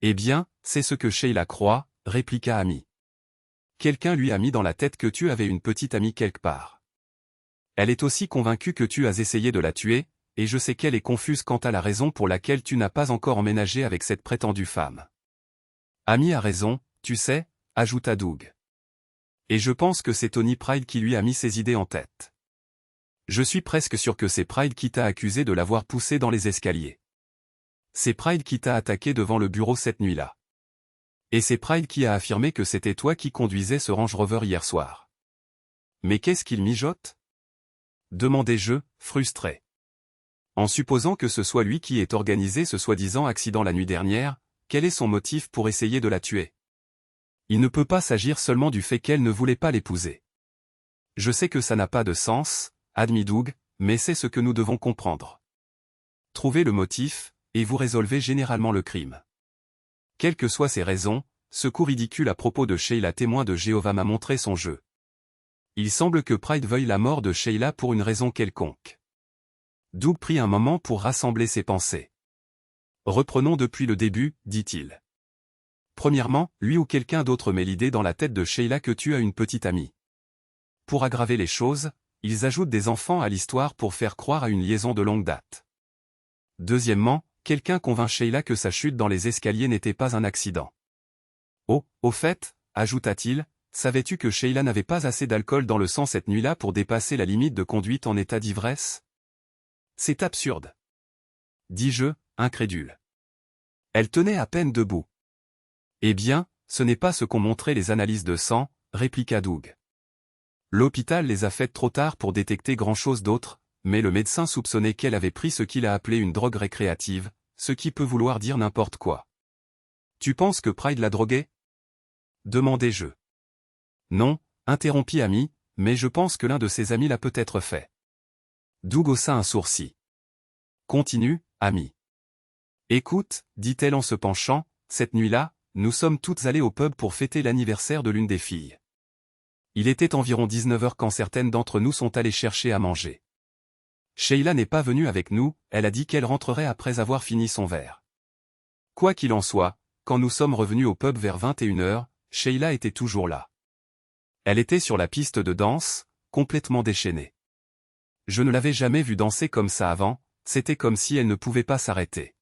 Eh bien, c'est ce que Sheila croit, répliqua Amy. Quelqu'un lui a mis dans la tête que tu avais une petite amie quelque part. Elle est aussi convaincue que tu as essayé de la tuer, et je sais qu'elle est confuse quant à la raison pour laquelle tu n'as pas encore emménagé avec cette prétendue femme. Amy a raison, tu sais, ajouta Doug. Et je pense que c'est Tony Pride qui lui a mis ces idées en tête. Je suis presque sûr que c'est Pride qui t'a accusé de l'avoir poussé dans les escaliers. C'est Pride qui t'a attaqué devant le bureau cette nuit-là. Et c'est Pride qui a affirmé que c'était toi qui conduisais ce Range Rover hier soir. Mais qu'est-ce qu'il mijote? Demandai-je, frustré. En supposant que ce soit lui qui ait organisé ce soi-disant accident la nuit dernière, quel est son motif pour essayer de la tuer? Il ne peut pas s'agir seulement du fait qu'elle ne voulait pas l'épouser. Je sais que ça n'a pas de sens, admit Doug, mais c'est ce que nous devons comprendre. Trouver le motif, et vous résolvez généralement le crime. Quelles que soient ces raisons, ce coup ridicule à propos de Sheila témoin de Jéhovah m'a montré son jeu. Il semble que Pride veuille la mort de Sheila pour une raison quelconque. Doug prit un moment pour rassembler ses pensées. Reprenons depuis le début, dit-il. Premièrement, lui ou quelqu'un d'autre met l'idée dans la tête de Sheila que tu as une petite amie. Pour aggraver les choses, ils ajoutent des enfants à l'histoire pour faire croire à une liaison de longue date. Deuxièmement, quelqu'un convainc Sheila que sa chute dans les escaliers n'était pas un accident. Oh, au fait, ajouta-t-il, savais-tu que Sheila n'avait pas assez d'alcool dans le sang cette nuit-là pour dépasser la limite de conduite en état d'ivresse? C'est absurde. Dis-je, incrédule. Elle tenait à peine debout. Eh bien, ce n'est pas ce qu'ont montré les analyses de sang, répliqua Doug. L'hôpital les a faites trop tard pour détecter grand-chose d'autre, mais le médecin soupçonnait qu'elle avait pris ce qu'il a appelé une drogue récréative, ce qui peut vouloir dire n'importe quoi. Tu penses que Pride l'a droguée? Demandai-je. Non, interrompit Amy, mais je pense que l'un de ses amis l'a peut-être fait. Doug haussa un sourcil. Continue, Amy. Écoute, dit-elle en se penchant, cette nuit-là, nous sommes toutes allées au pub pour fêter l'anniversaire de l'une des filles. Il était environ 19 heures quand certaines d'entre nous sont allées chercher à manger. Sheila n'est pas venue avec nous, elle a dit qu'elle rentrerait après avoir fini son verre. Quoi qu'il en soit, quand nous sommes revenus au pub vers 21 heures, Sheila était toujours là. Elle était sur la piste de danse, complètement déchaînée. Je ne l'avais jamais vue danser comme ça avant, c'était comme si elle ne pouvait pas s'arrêter.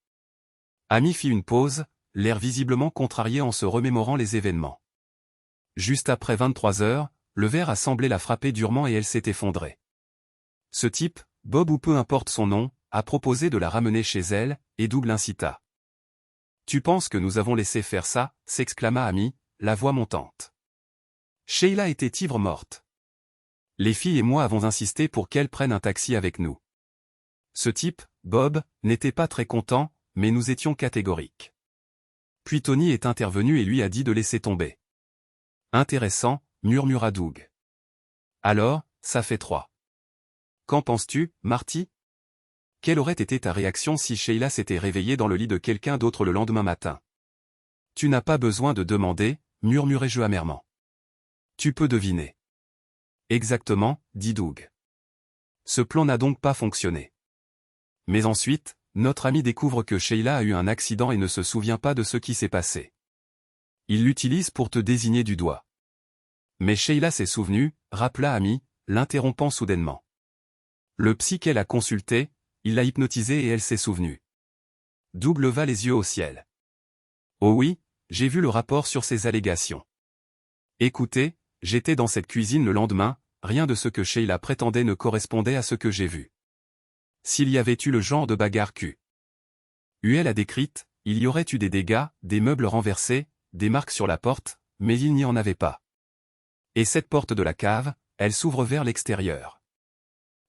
Amy fit une pause, l'air visiblement contrarié en se remémorant les événements. Juste après 23 heures, le verre a semblé la frapper durement et elle s'est effondrée. Ce type, Bob ou peu importe son nom, a proposé de la ramener chez elle, et Doug l'incita. « Tu penses que nous avons laissé faire ça » s'exclama Amy, la voix montante. Sheila était ivre morte. Les filles et moi avons insisté pour qu'elle prenne un taxi avec nous. Ce type, Bob, n'était pas très content, mais nous étions catégoriques. Puis Tony est intervenu et lui a dit de laisser tomber. Intéressant, murmura Doug. Alors, ça fait 3. Qu'en penses-tu, Marty? Quelle aurait été ta réaction si Sheila s'était réveillée dans le lit de quelqu'un d'autre le lendemain matin? Tu n'as pas besoin de demander, murmurai-je amèrement. Tu peux deviner. Exactement, dit Doug. Ce plan n'a donc pas fonctionné. Mais ensuite, notre ami découvre que Sheila a eu un accident et ne se souvient pas de ce qui s'est passé. Il l'utilise pour te désigner du doigt. Mais Sheila s'est souvenue, rappela Amy, l'interrompant soudainement. Le psy qu'elle a consulté, il l'a hypnotisée et elle s'est souvenue. Doug leva les yeux au ciel. Oh oui, j'ai vu le rapport sur ces allégations. Écoutez, j'étais dans cette cuisine le lendemain, rien de ce que Sheila prétendait ne correspondait à ce que j'ai vu. S'il y avait eu le genre de bagarre qu'elle a décrite, il y aurait eu des dégâts, des meubles renversés, des marques sur la porte, mais il n'y en avait pas. Et cette porte de la cave, elle s'ouvre vers l'extérieur.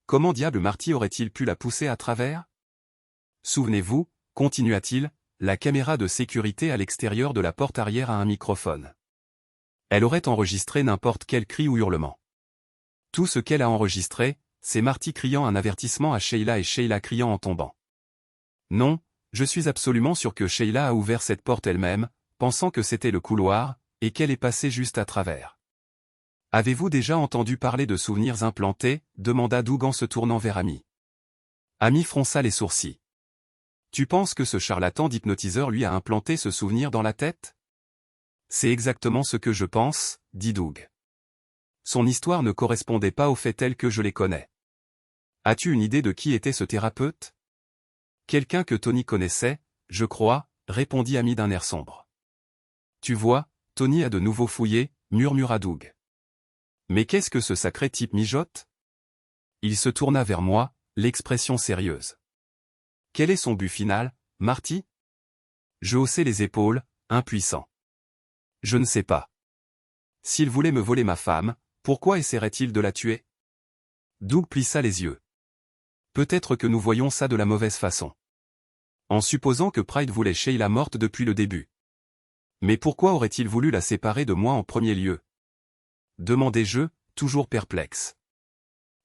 Comment diable Marty aurait-il pu la pousser à travers? Souvenez-vous, continua-t-il, la caméra de sécurité à l'extérieur de la porte arrière a un microphone. Elle aurait enregistré n'importe quel cri ou hurlement. Tout ce qu'elle a enregistré, c'est Marty criant un avertissement à Sheila et Sheila criant en tombant. Non, je suis absolument sûr que Sheila a ouvert cette porte elle-même, pensant que c'était le couloir, et qu'elle est passée juste à travers. Avez-vous déjà entendu parler de souvenirs implantés? Demanda Doug en se tournant vers Amy. Amy fronça les sourcils. Tu penses que ce charlatan d'hypnotiseur lui a implanté ce souvenir dans la tête? C'est exactement ce que je pense, dit Doug. Son histoire ne correspondait pas aux faits tels que je les connais. As-tu une idée de qui était ce thérapeute? Quelqu'un que Tony connaissait, je crois, répondit Amy d'un air sombre. Tu vois, Tony a de nouveau fouillé, murmura Doug. Mais qu'est-ce que ce sacré type mijote? Il se tourna vers moi, l'expression sérieuse. Quel est son but final, Marty? Je haussai les épaules, impuissant. Je ne sais pas. S'il voulait me voler ma femme, pourquoi essaierait-il de la tuer? Doug plissa les yeux. Peut-être que nous voyons ça de la mauvaise façon. En supposant que Pride voulait Sheila morte depuis le début. Mais pourquoi aurait-il voulu la séparer de moi en premier lieu? Demandai-je, toujours perplexe.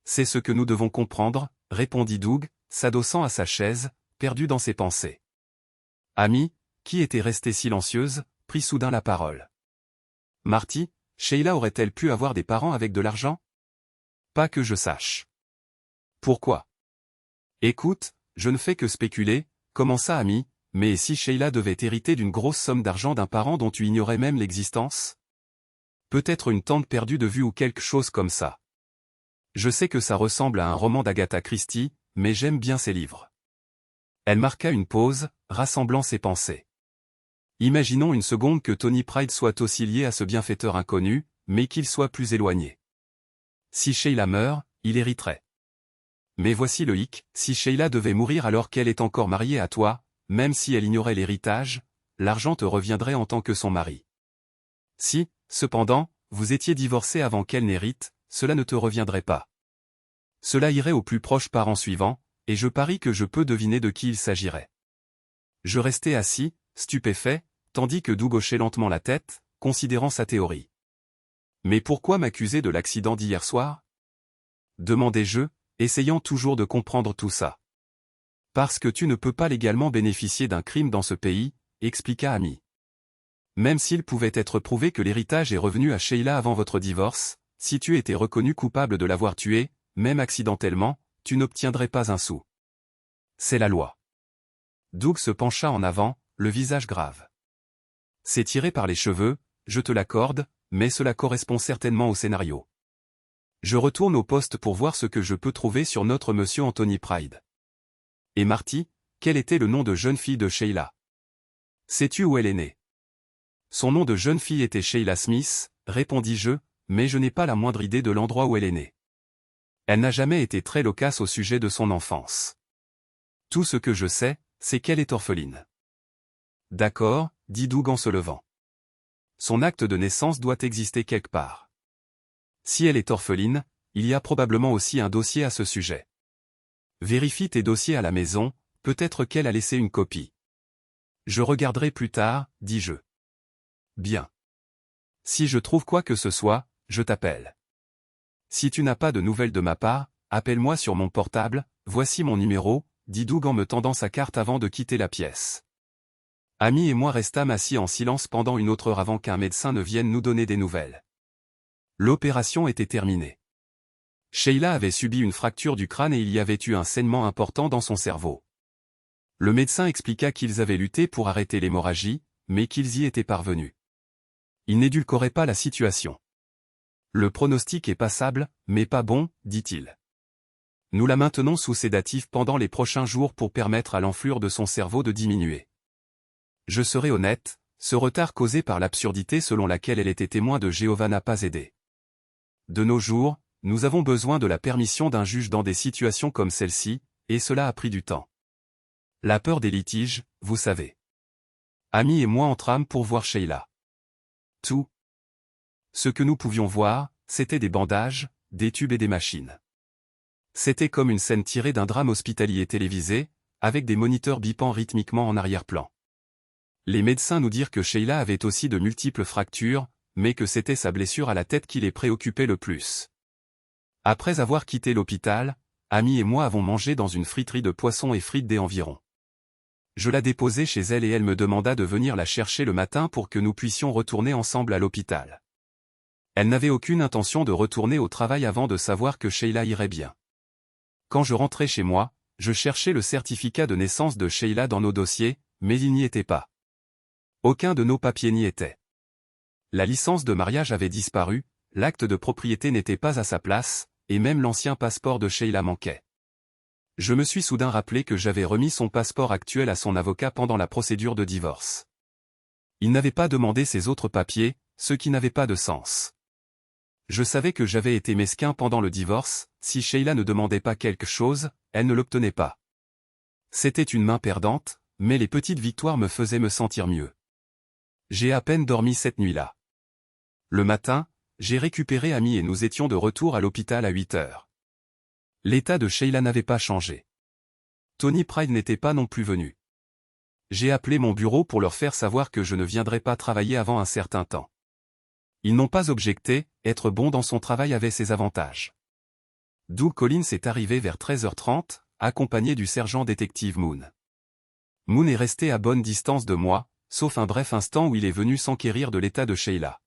C'est ce que nous devons comprendre, répondit Doug, s'adossant à sa chaise, perdu dans ses pensées. Amy, qui était restée silencieuse, prit soudain la parole. Marty, Sheila aurait-elle pu avoir des parents avec de l'argent? Pas que je sache. Pourquoi? Écoute, je ne fais que spéculer, commença Amy, mais si Sheila devait hériter d'une grosse somme d'argent d'un parent dont tu ignorais même l'existence? Peut-être une tante perdue de vue ou quelque chose comme ça. Je sais que ça ressemble à un roman d'Agatha Christie, mais j'aime bien ses livres. Elle marqua une pause, rassemblant ses pensées. Imaginons une seconde que Tony Pride soit aussi lié à ce bienfaiteur inconnu, mais qu'il soit plus éloigné. Si Sheila meurt, il hériterait. Mais voici le hic, si Sheila devait mourir alors qu'elle est encore mariée à toi, même si elle ignorait l'héritage, l'argent te reviendrait en tant que son mari. Si, cependant, vous étiez divorcés avant qu'elle n'hérite, cela ne te reviendrait pas. Cela irait au plus proche parent suivant, et je parie que je peux deviner de qui il s'agirait. Je restais assis, stupéfait, tandis que Doug hochait lentement la tête, considérant sa théorie. Mais pourquoi m'accuser de l'accident d'hier soir? Demandai-je, essayant toujours de comprendre tout ça. Parce que tu ne peux pas légalement bénéficier d'un crime dans ce pays, expliqua Amy. Même s'il pouvait être prouvé que l'héritage est revenu à Sheila avant votre divorce, si tu étais reconnu coupable de l'avoir tué, même accidentellement, tu n'obtiendrais pas un sou. C'est la loi. Doug se pencha en avant, le visage grave. C'est tiré par les cheveux, je te l'accorde, mais cela correspond certainement au scénario. Je retourne au poste pour voir ce que je peux trouver sur notre monsieur Anthony Pride. Et Marty, quel était le nom de jeune fille de Sheila? Sais-tu où elle est née? Son nom de jeune fille était Sheila Smith, répondis-je, mais je n'ai pas la moindre idée de l'endroit où elle est née. Elle n'a jamais été très loquace au sujet de son enfance. Tout ce que je sais, c'est qu'elle est orpheline. D'accord, dit Doug en se levant. Son acte de naissance doit exister quelque part. Si elle est orpheline, il y a probablement aussi un dossier à ce sujet. Vérifie tes dossiers à la maison, peut-être qu'elle a laissé une copie. Je regarderai plus tard, dis-je. Bien. Si je trouve quoi que ce soit, je t'appelle. Si tu n'as pas de nouvelles de ma part, appelle-moi sur mon portable, voici mon numéro, dit Doug en me tendant sa carte avant de quitter la pièce. Amy et moi restâmes assis en silence pendant une autre heure avant qu'un médecin ne vienne nous donner des nouvelles. L'opération était terminée. Sheila avait subi une fracture du crâne et il y avait eu un saignement important dans son cerveau. Le médecin expliqua qu'ils avaient lutté pour arrêter l'hémorragie, mais qu'ils y étaient parvenus. Ils n'édulcoraient pas la situation. Le pronostic est passable, mais pas bon, dit-il. Nous la maintenons sous sédatif pendant les prochains jours pour permettre à l'enflure de son cerveau de diminuer. Je serai honnête, ce retard causé par l'absurdité selon laquelle elle était témoin de Jéhovah n'a pas aidé. De nos jours, nous avons besoin de la permission d'un juge dans des situations comme celle-ci, et cela a pris du temps. La peur des litiges, vous savez. Amy et moi entrâmes pour voir Sheila. Tout. Ce que nous pouvions voir, c'était des bandages, des tubes et des machines. C'était comme une scène tirée d'un drame hospitalier télévisé, avec des moniteurs bipant rythmiquement en arrière-plan. Les médecins nous dirent que Sheila avait aussi de multiples fractures, mais que c'était sa blessure à la tête qui les préoccupait le plus. Après avoir quitté l'hôpital, Amy et moi avons mangé dans une friterie de poissons et frites des environs. Je la déposai chez elle et elle me demanda de venir la chercher le matin pour que nous puissions retourner ensemble à l'hôpital. Elle n'avait aucune intention de retourner au travail avant de savoir que Sheila irait bien. Quand je rentrai chez moi, je cherchais le certificat de naissance de Sheila dans nos dossiers, mais il n'y était pas. Aucun de nos papiers n'y était. La licence de mariage avait disparu, l'acte de propriété n'était pas à sa place, et même l'ancien passeport de Sheila manquait. Je me suis soudain rappelé que j'avais remis son passeport actuel à son avocat pendant la procédure de divorce. Il n'avait pas demandé ses autres papiers, ce qui n'avait pas de sens. Je savais que j'avais été mesquin pendant le divorce, si Sheila ne demandait pas quelque chose, elle ne l'obtenait pas. C'était une main perdante, mais les petites victoires me faisaient me sentir mieux. J'ai à peine dormi cette nuit-là. Le matin, j'ai récupéré Amy et nous étions de retour à l'hôpital à 8 heures. L'état de Sheila n'avait pas changé. Tony Pride n'était pas non plus venu. J'ai appelé mon bureau pour leur faire savoir que je ne viendrais pas travailler avant un certain temps. Ils n'ont pas objecté, être bon dans son travail avait ses avantages. Doug Collins est arrivé vers 13h30, accompagné du sergent détective Moon. Moon est resté à bonne distance de moi, sauf un bref instant où il est venu s'enquérir de l'état de Sheila.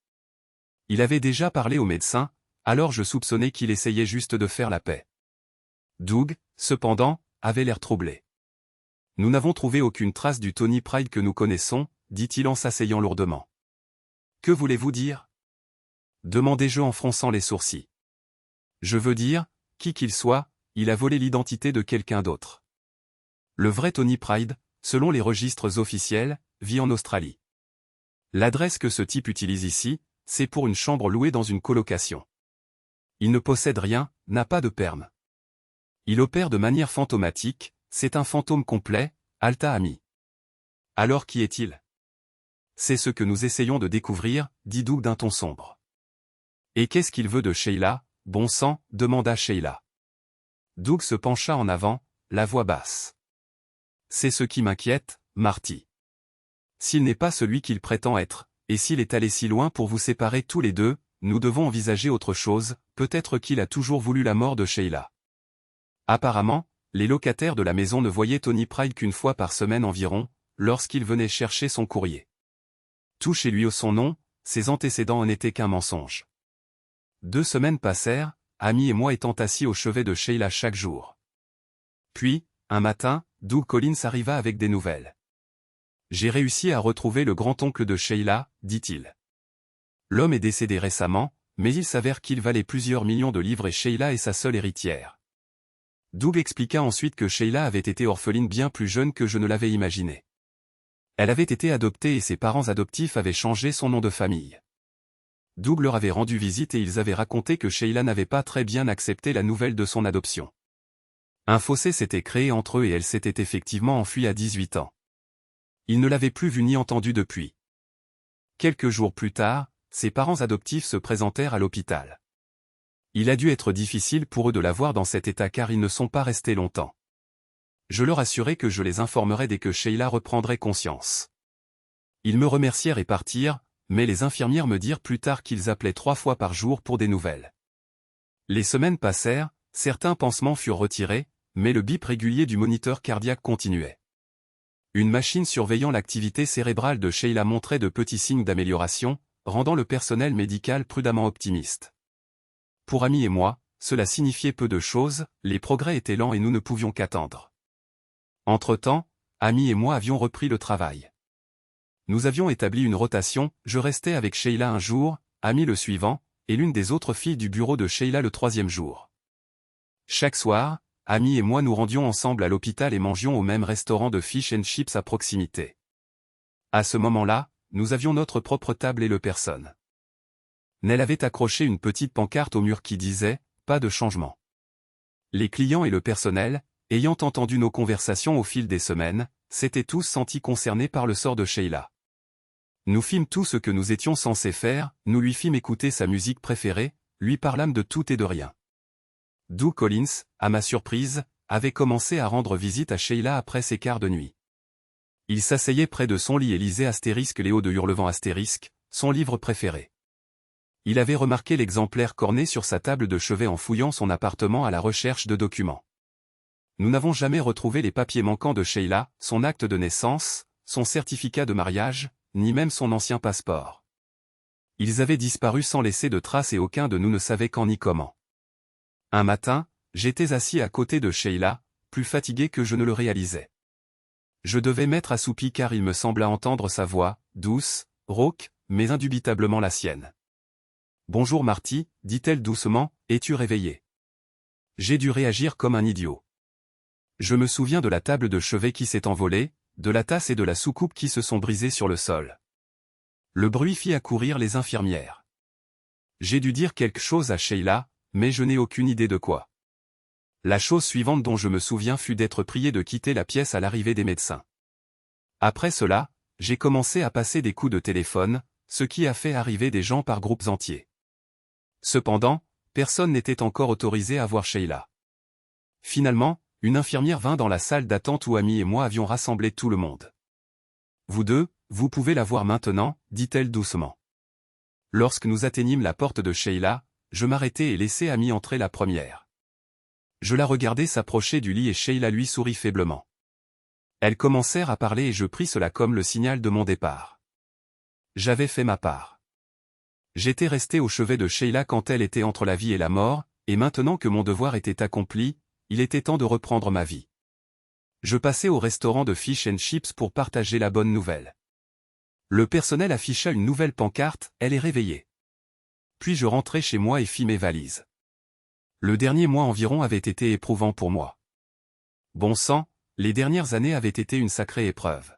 Il avait déjà parlé au médecin, alors je soupçonnais qu'il essayait juste de faire la paix. Doug, cependant, avait l'air troublé. Nous n'avons trouvé aucune trace du Tony Pride que nous connaissons, dit-il en s'asseyant lourdement. Que voulez-vous dire? Demandai-je en fronçant les sourcils. Je veux dire, qui qu'il soit, il a volé l'identité de quelqu'un d'autre. Le vrai Tony Pride, selon les registres officiels, vit en Australie. L'adresse que ce type utilise ici, c'est pour une chambre louée dans une colocation. Il ne possède rien, n'a pas de permis. Il opère de manière fantomatique, c'est un fantôme complet, Alta Ami. Alors qui est-il? C'est ce que nous essayons de découvrir, dit Doug d'un ton sombre. Et qu'est-ce qu'il veut de Sheila, bon sang, demanda Sheila. Doug se pencha en avant, la voix basse. C'est ce qui m'inquiète, Marty. S'il n'est pas celui qu'il prétend être, et s'il est allé si loin pour vous séparer tous les deux, nous devons envisager autre chose, peut-être qu'il a toujours voulu la mort de Sheila. Apparemment, les locataires de la maison ne voyaient Tony Pride qu'une fois par semaine environ, lorsqu'il venait chercher son courrier. Tout chez lui au son nom, ses antécédents n'étaient qu'un mensonge. 2 semaines passèrent, Amy et moi étant assis au chevet de Sheila chaque jour. Puis, un matin, Doug Collins arriva avec des nouvelles. J'ai réussi à retrouver le grand-oncle de Sheila, dit-il. L'homme est décédé récemment, mais il s'avère qu'il valait plusieurs millions de livres et Sheila est sa seule héritière. Doug expliqua ensuite que Sheila avait été orpheline bien plus jeune que je ne l'avais imaginé. Elle avait été adoptée et ses parents adoptifs avaient changé son nom de famille. Doug leur avait rendu visite et ils avaient raconté que Sheila n'avait pas très bien accepté la nouvelle de son adoption. Un fossé s'était créé entre eux et elle s'était effectivement enfuie à 18 ans. Ils ne l'avaient plus vue ni entendue depuis. Quelques jours plus tard, ses parents adoptifs se présentèrent à l'hôpital. Il a dû être difficile pour eux de la voir dans cet état car ils ne sont pas restés longtemps. Je leur assurai que je les informerais dès que Sheila reprendrait conscience. Ils me remercièrent et partirent, mais les infirmières me dirent plus tard qu'ils appelaient 3 fois par jour pour des nouvelles. Les semaines passèrent, certains pansements furent retirés, mais le bip régulier du moniteur cardiaque continuait. Une machine surveillant l'activité cérébrale de Sheila montrait de petits signes d'amélioration, rendant le personnel médical prudemment optimiste. Pour Amy et moi, cela signifiait peu de choses, les progrès étaient lents et nous ne pouvions qu'attendre. Entre-temps, Amy et moi avions repris le travail. Nous avions établi une rotation, je restais avec Sheila un jour, Amy le suivant, et l'une des autres filles du bureau de Sheila le 3e jour. Chaque soir, Amy et moi nous rendions ensemble à l'hôpital et mangions au même restaurant de fish and chips à proximité. À ce moment-là, nous avions notre propre table et le personne. Nell avait accroché une petite pancarte au mur qui disait « Pas de changement ». Les clients et le personnel, ayant entendu nos conversations au fil des semaines, s'étaient tous sentis concernés par le sort de Sheila. Nous fîmes tout ce que nous étions censés faire, nous lui fîmes écouter sa musique préférée, lui parlâmes de tout et de rien. Doug Collins, à ma surprise, avait commencé à rendre visite à Sheila après ses quarts de nuit. Il s'asseyait près de son lit et lisait Léo de Hurlevent *, son livre préféré. Il avait remarqué l'exemplaire corné sur sa table de chevet en fouillant son appartement à la recherche de documents. Nous n'avons jamais retrouvé les papiers manquants de Sheila, son acte de naissance, son certificat de mariage, ni même son ancien passeport. Ils avaient disparu sans laisser de traces et aucun de nous ne savait quand ni comment. Un matin, j'étais assis à côté de Sheila, plus fatigué que je ne le réalisais. Je devais m'être assoupi car il me sembla entendre sa voix, douce, rauque, mais indubitablement la sienne. « Bonjour Marty, dit-elle doucement, es-tu réveillé ?» J'ai dû réagir comme un idiot. Je me souviens de la table de chevet qui s'est envolée, de la tasse et de la soucoupe qui se sont brisées sur le sol. Le bruit fit accourir les infirmières. J'ai dû dire quelque chose à Sheila, mais je n'ai aucune idée de quoi. La chose suivante dont je me souviens fut d'être prié de quitter la pièce à l'arrivée des médecins. Après cela, j'ai commencé à passer des coups de téléphone, ce qui a fait arriver des gens par groupes entiers. Cependant, personne n'était encore autorisé à voir Sheila. Finalement, une infirmière vint dans la salle d'attente où Amy et moi avions rassemblé tout le monde. « Vous deux, vous pouvez la voir maintenant, dit-elle doucement. Lorsque nous atteignîmes la porte de Sheila, je m'arrêtai et laissai Amy entrer la première. Je la regardai s'approcher du lit et Sheila lui sourit faiblement. Elles commencèrent à parler et je pris cela comme le signal de mon départ. J'avais fait ma part. J'étais resté au chevet de Sheila quand elle était entre la vie et la mort, et maintenant que mon devoir était accompli, il était temps de reprendre ma vie. Je passai au restaurant de Fish and Chips pour partager la bonne nouvelle. Le personnel afficha une nouvelle pancarte, elle est réveillée. Puis je rentrai chez moi et fis mes valises. Le dernier mois environ avait été éprouvant pour moi. Bon sang, les dernières années avaient été une sacrée épreuve.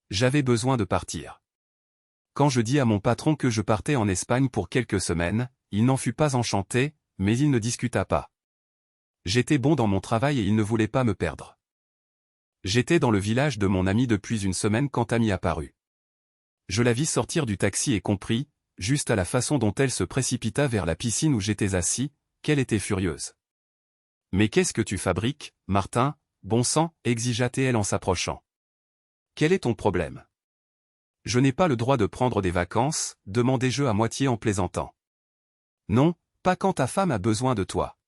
J'avais besoin de partir. Quand je dis à mon patron que je partais en Espagne pour quelques semaines, il n'en fut pas enchanté, mais il ne discuta pas. J'étais bon dans mon travail et il ne voulait pas me perdre. J'étais dans le village de mon ami depuis une semaine quand Amy apparut. Je la vis sortir du taxi et compris, juste à la façon dont elle se précipita vers la piscine où j'étais assis, qu'elle était furieuse. « Mais qu'est-ce que tu fabriques, Martin, bon sang » exigea-t-elle en s'approchant. « Quel est ton problème ?»« Je n'ai pas le droit de prendre des vacances » demandai-je à moitié en plaisantant. « Non, pas quand ta femme a besoin de toi. »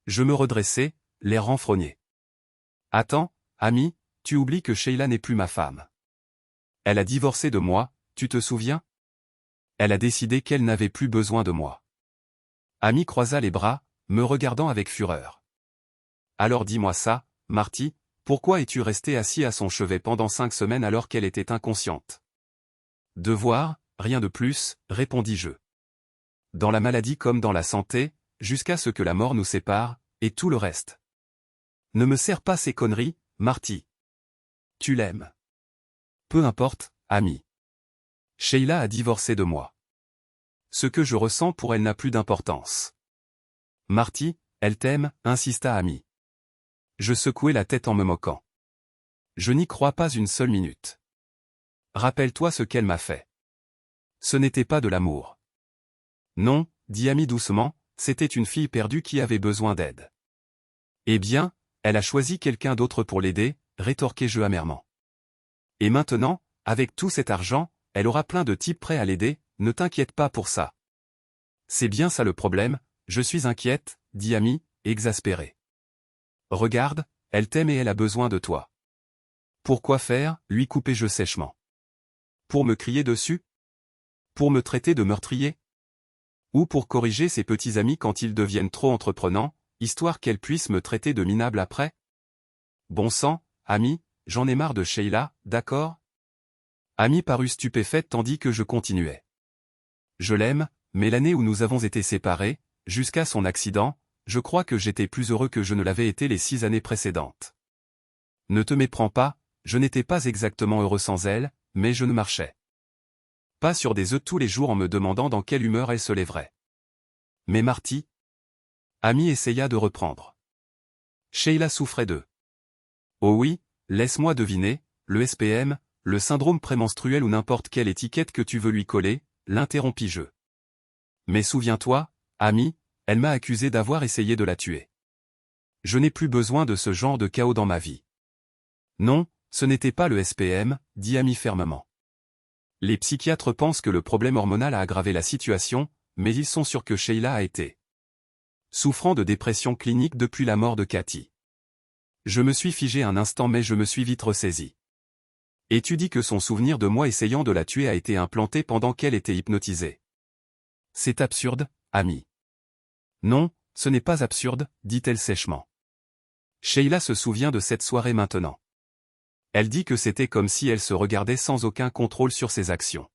Je me redressai, l'air renfrogné. « Attends, Amy, tu oublies que Sheila n'est plus ma femme. Elle a divorcé de moi, tu te souviens? Elle a décidé qu'elle n'avait plus besoin de moi. » Amy croisa les bras, me regardant avec fureur. « Alors dis-moi ça, Marty, pourquoi es-tu resté assis à son chevet pendant 5 semaines alors qu'elle était inconsciente? » « Devoir, rien de plus, répondis-je. Dans la maladie comme dans la santé, jusqu'à ce que la mort nous sépare, et tout le reste. Ne me sers pas ces conneries, Marty. Tu l'aimes. Peu importe, Amy. Sheila a divorcé de moi. Ce que je ressens pour elle n'a plus d'importance. Marty, elle t'aime, insista Amy. Je secouai la tête en me moquant. Je n'y crois pas une seule minute. Rappelle-toi ce qu'elle m'a fait. Ce n'était pas de l'amour. Non, dit Amy doucement, c'était une fille perdue qui avait besoin d'aide. Eh bien, elle a choisi quelqu'un d'autre pour l'aider, rétorquai-je amèrement. Et maintenant, avec tout cet argent, elle aura plein de types prêts à l'aider, ne t'inquiète pas pour ça. C'est bien ça le problème, je suis inquiète, dit Amy, exaspérée. Regarde, elle t'aime et elle a besoin de toi. Pourquoi faire, lui coupai-je sèchement. Pour me crier dessus? Pour me traiter de meurtrier? Ou pour corriger ses petits amis quand ils deviennent trop entreprenants, histoire qu'elle puisse me traiter de minable après? Bon sang, Amy, j'en ai marre de Sheila, d'accord? Amy parut stupéfaite tandis que je continuais. Je l'aime, mais l'année où nous avons été séparés, jusqu'à son accident, je crois que j'étais plus heureux que je ne l'avais été les 6 années précédentes. Ne te méprends pas, je n'étais pas exactement heureux sans elle, mais je ne marchais pas sur des œufs tous les jours en me demandant dans quelle humeur elle se lèverait. Mais Marty? Amy essaya de reprendre. Sheila souffrait de. Oh oui, laisse-moi deviner, le SPM, le syndrome prémenstruel ou n'importe quelle étiquette que tu veux lui coller, l'interrompis-je. Mais souviens-toi, Amy, elle m'a accusé d'avoir essayé de la tuer. Je n'ai plus besoin de ce genre de chaos dans ma vie. Non, ce n'était pas le SPM, dit Amy fermement. Les psychiatres pensent que le problème hormonal a aggravé la situation, mais ils sont sûrs que Sheila a été souffrant de dépression clinique depuis la mort de Cathy. Je me suis figé un instant mais je me suis vite ressaisi. Et tu dis que son souvenir de moi essayant de la tuer a été implanté pendant qu'elle était hypnotisée. C'est absurde, Amy. Non, ce n'est pas absurde, dit-elle sèchement. Sheila se souvient de cette soirée maintenant. Elle dit que c'était comme si elle se regardait sans aucun contrôle sur ses actions.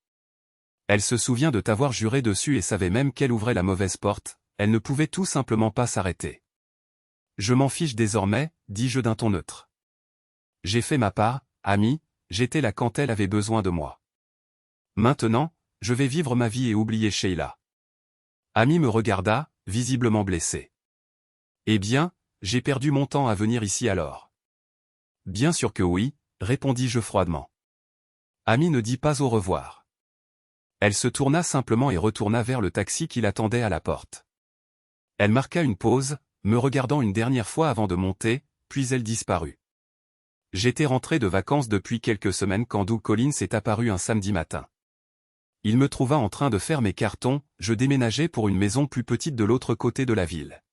Elle se souvient de t'avoir juré dessus et savait même qu'elle ouvrait la mauvaise porte, elle ne pouvait tout simplement pas s'arrêter. Je m'en fiche désormais, dis-je d'un ton neutre. J'ai fait ma part, Amy, j'étais là quand elle avait besoin de moi. Maintenant, je vais vivre ma vie et oublier Sheila. Amy me regarda, visiblement blessée. Eh bien, j'ai perdu mon temps à venir ici alors. Bien sûr que oui, répondis-je froidement. Amy ne dit pas au revoir. Elle se tourna simplement et retourna vers le taxi qui l'attendait à la porte. Elle marqua une pause, me regardant une dernière fois avant de monter, puis elle disparut. J'étais rentré de vacances depuis quelques semaines quand Doug Collins est apparu un samedi matin. Il me trouva en train de faire mes cartons, je déménageais pour une maison plus petite de l'autre côté de la ville.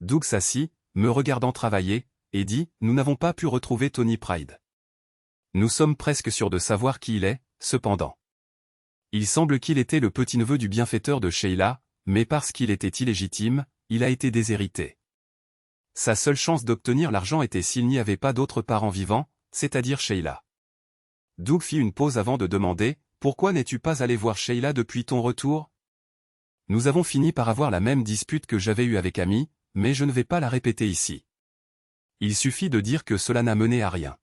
Doug s'assit, me regardant travailler, et dit « Nous n'avons pas pu retrouver Tony Pride. Nous sommes presque sûrs de savoir qui il est, cependant. Il semble qu'il était le petit-neveu du bienfaiteur de Sheila, mais parce qu'il était illégitime, il a été déshérité. Sa seule chance d'obtenir l'argent était s'il n'y avait pas d'autres parents vivants, c'est-à-dire Sheila. » Doug fit une pause avant de demander « Pourquoi n'es-tu pas allé voir Sheila depuis ton retour ?» Nous avons fini par avoir la même dispute que j'avais eue avec Amy, mais je ne vais pas la répéter ici. Il suffit de dire que cela n'a mené à rien.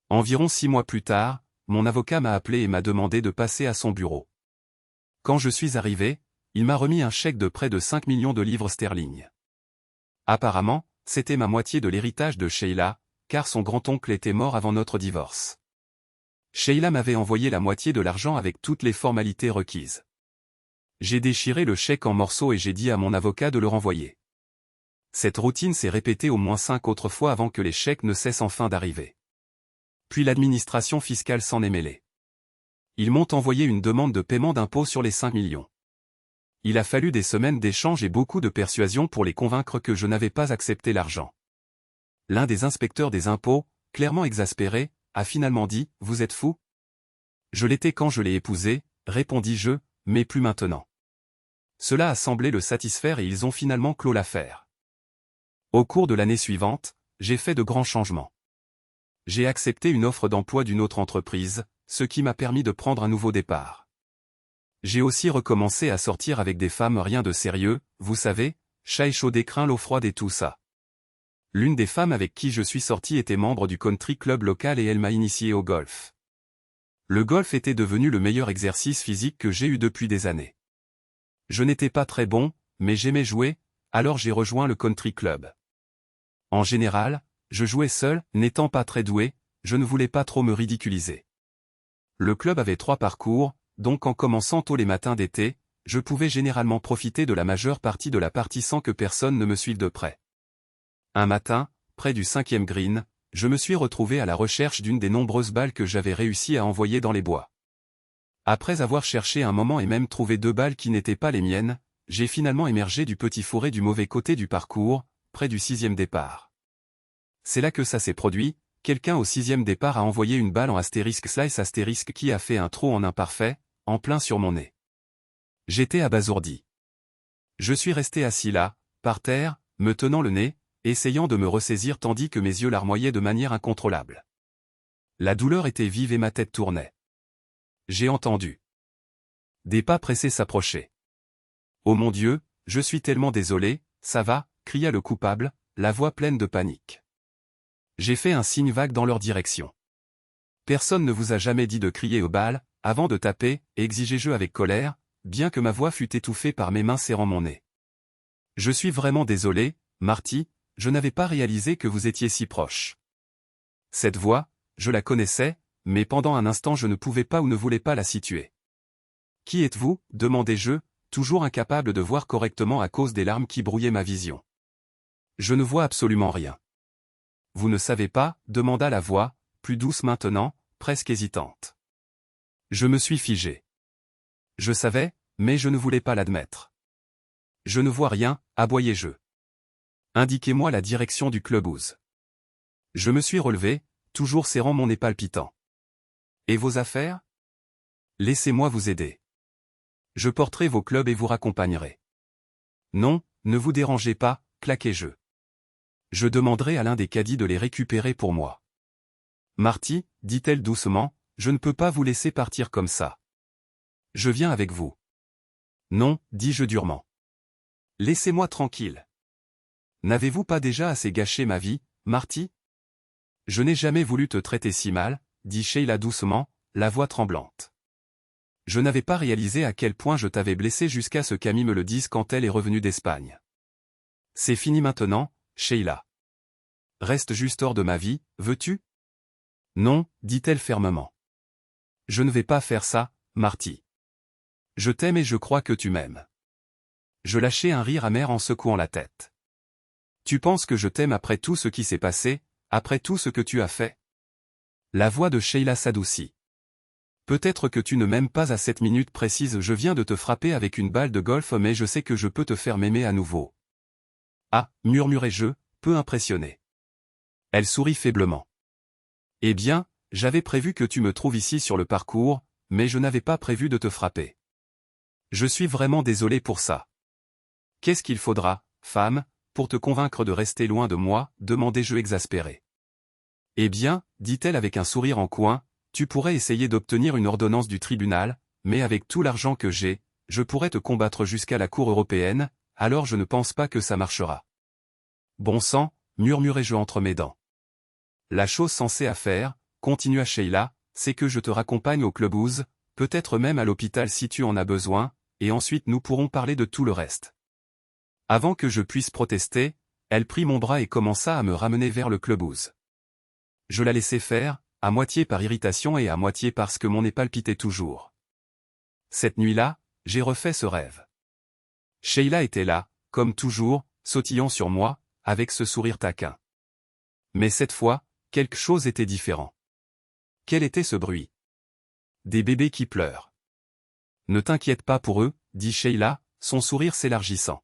Environ 6 mois plus tard, mon avocat m'a appelé et m'a demandé de passer à son bureau. Quand je suis arrivé, il m'a remis un chèque de près de 5 millions de livres sterling. Apparemment, c'était ma moitié de l'héritage de Sheila, car son grand-oncle était mort avant notre divorce. Sheila m'avait envoyé la moitié de l'argent avec toutes les formalités requises. J'ai déchiré le chèque en morceaux et j'ai dit à mon avocat de le renvoyer. Cette routine s'est répétée au moins 5 autres fois avant que les chèques ne cessent enfin d'arriver. Puis l'administration fiscale s'en est mêlée. Ils m'ont envoyé une demande de paiement d'impôt sur les 5 millions. Il a fallu des semaines d'échanges et beaucoup de persuasion pour les convaincre que je n'avais pas accepté l'argent. L'un des inspecteurs des impôts, clairement exaspéré, a finalement dit « Vous êtes fou ?» Je l'étais quand je l'ai épousé, répondis-je, mais plus maintenant. Cela a semblé le satisfaire et ils ont finalement clos l'affaire. Au cours de l'année suivante, j'ai fait de grands changements. J'ai accepté une offre d'emploi d'une autre entreprise, ce qui m'a permis de prendre un nouveau départ. J'ai aussi recommencé à sortir avec des femmes rien de sérieux, vous savez, chat chaud d'écrin, l'eau froide et tout ça. L'une des femmes avec qui je suis sorti était membre du country club local et elle m'a initié au golf. Le golf était devenu le meilleur exercice physique que j'ai eu depuis des années. Je n'étais pas très bon, mais j'aimais jouer, alors j'ai rejoint le country club. En général, je jouais seul, n'étant pas très doué, je ne voulais pas trop me ridiculiser. Le club avait 3 parcours, donc en commençant tôt les matins d'été, je pouvais généralement profiter de la majeure partie de la partie sans que personne ne me suive de près. Un matin, près du 5e green, je me suis retrouvé à la recherche d'une des nombreuses balles que j'avais réussi à envoyer dans les bois. Après avoir cherché un moment et même trouvé 2 balles qui n'étaient pas les miennes, j'ai finalement émergé du petit fourré du mauvais côté du parcours, près du 6e départ. C'est là que ça s'est produit, quelqu'un au 6e départ a envoyé une balle en astérisque slice astérisque qui a fait un trou en imparfait, en plein sur mon nez. J'étais abasourdi. Je suis resté assis là, par terre, me tenant le nez, essayant de me ressaisir tandis que mes yeux larmoyaient de manière incontrôlable. La douleur était vive et ma tête tournait. J'ai entendu des pas pressés s'approcher. « Oh mon Dieu, je suis tellement désolé, ça va ?» cria le coupable, la voix pleine de panique. J'ai fait un signe vague dans leur direction. « Personne ne vous a jamais dit de crier aux balles, avant de taper, exigai-je avec colère, bien que ma voix fût étouffée par mes mains serrant mon nez. Je suis vraiment désolé, Marty, je n'avais pas réalisé que vous étiez si proche. » Cette voix, je la connaissais, mais pendant un instant je ne pouvais pas ou ne voulais pas la situer. « Qui êtes-vous » demandai-je, toujours incapable de voir correctement à cause des larmes qui brouillaient ma vision. « Je ne vois absolument rien. »« Vous ne savez pas » demanda la voix, plus douce maintenant, presque hésitante. Je me suis figé. Je savais, mais je ne voulais pas l'admettre. « Je ne vois rien » aboyai-je. « Indiquez-moi la direction du clubhouse. » Je me suis relevé, toujours serrant mon nez palpitant. « Et vos affaires ? Laissez-moi vous aider. Je porterai vos clubs et vous raccompagnerai. »« Non, ne vous dérangez pas, claquai-je. Je demanderai à l'un des caddies de les récupérer pour moi. »« Marty, dit-elle doucement, je ne peux pas vous laisser partir comme ça. Je viens avec vous. »« Non, dis-je durement. Laissez-moi tranquille. N'avez-vous pas déjà assez gâché ma vie, Marty ? Je n'ai jamais voulu te traiter si mal, dit Sheila doucement, la voix tremblante. Je n'avais pas réalisé à quel point je t'avais blessé jusqu'à ce qu'Amy me le dise quand elle est revenue d'Espagne. C'est fini maintenant, Sheila. Reste juste hors de ma vie, veux-tu ? Non, dit-elle fermement. Je ne vais pas faire ça, Marty. Je t'aime et je crois que tu m'aimes. Je lâchai un rire amer en secouant la tête. Tu penses que je t'aime après tout ce qui s'est passé, après tout ce que tu as fait ? La voix de Sheila s'adoucit. Peut-être que tu ne m'aimes pas à cette minute précise, je viens de te frapper avec une balle de golf mais je sais que je peux te faire m'aimer à nouveau. Ah, murmurai-je, peu impressionné. Elle sourit faiblement. Eh bien, j'avais prévu que tu me trouves ici sur le parcours, mais je n'avais pas prévu de te frapper. Je suis vraiment désolé pour ça. Qu'est-ce qu'il faudra, femme, pour te convaincre de rester loin de moi, demandai-je exaspéré. Eh bien, dit-elle avec un sourire en coin, tu pourrais essayer d'obtenir une ordonnance du tribunal, mais avec tout l'argent que j'ai, je pourrais te combattre jusqu'à la Cour européenne, alors je ne pense pas que ça marchera. Bon sang, murmurai-je entre mes dents. La chose sensée à faire, continua Sheila, c'est que je te raccompagne au clubhouse, peut-être même à l'hôpital si tu en as besoin, et ensuite nous pourrons parler de tout le reste. Avant que je puisse protester, elle prit mon bras et commença à me ramener vers le clubhouse. Je la laissai faire, à moitié par irritation et à moitié parce que mon nez palpitait toujours. Cette nuit-là, j'ai refait ce rêve. Sheila était là, comme toujours, sautillant sur moi, avec ce sourire taquin. Mais cette fois, quelque chose était différent. Quel était ce bruit? Des bébés qui pleurent. Ne t'inquiète pas pour eux, dit Sheila, son sourire s'élargissant.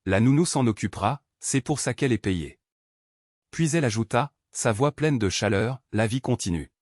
La nounou s'en occupera, c'est pour ça qu'elle est payée. Puis elle ajouta, sa voix pleine de chaleur, la vie continue.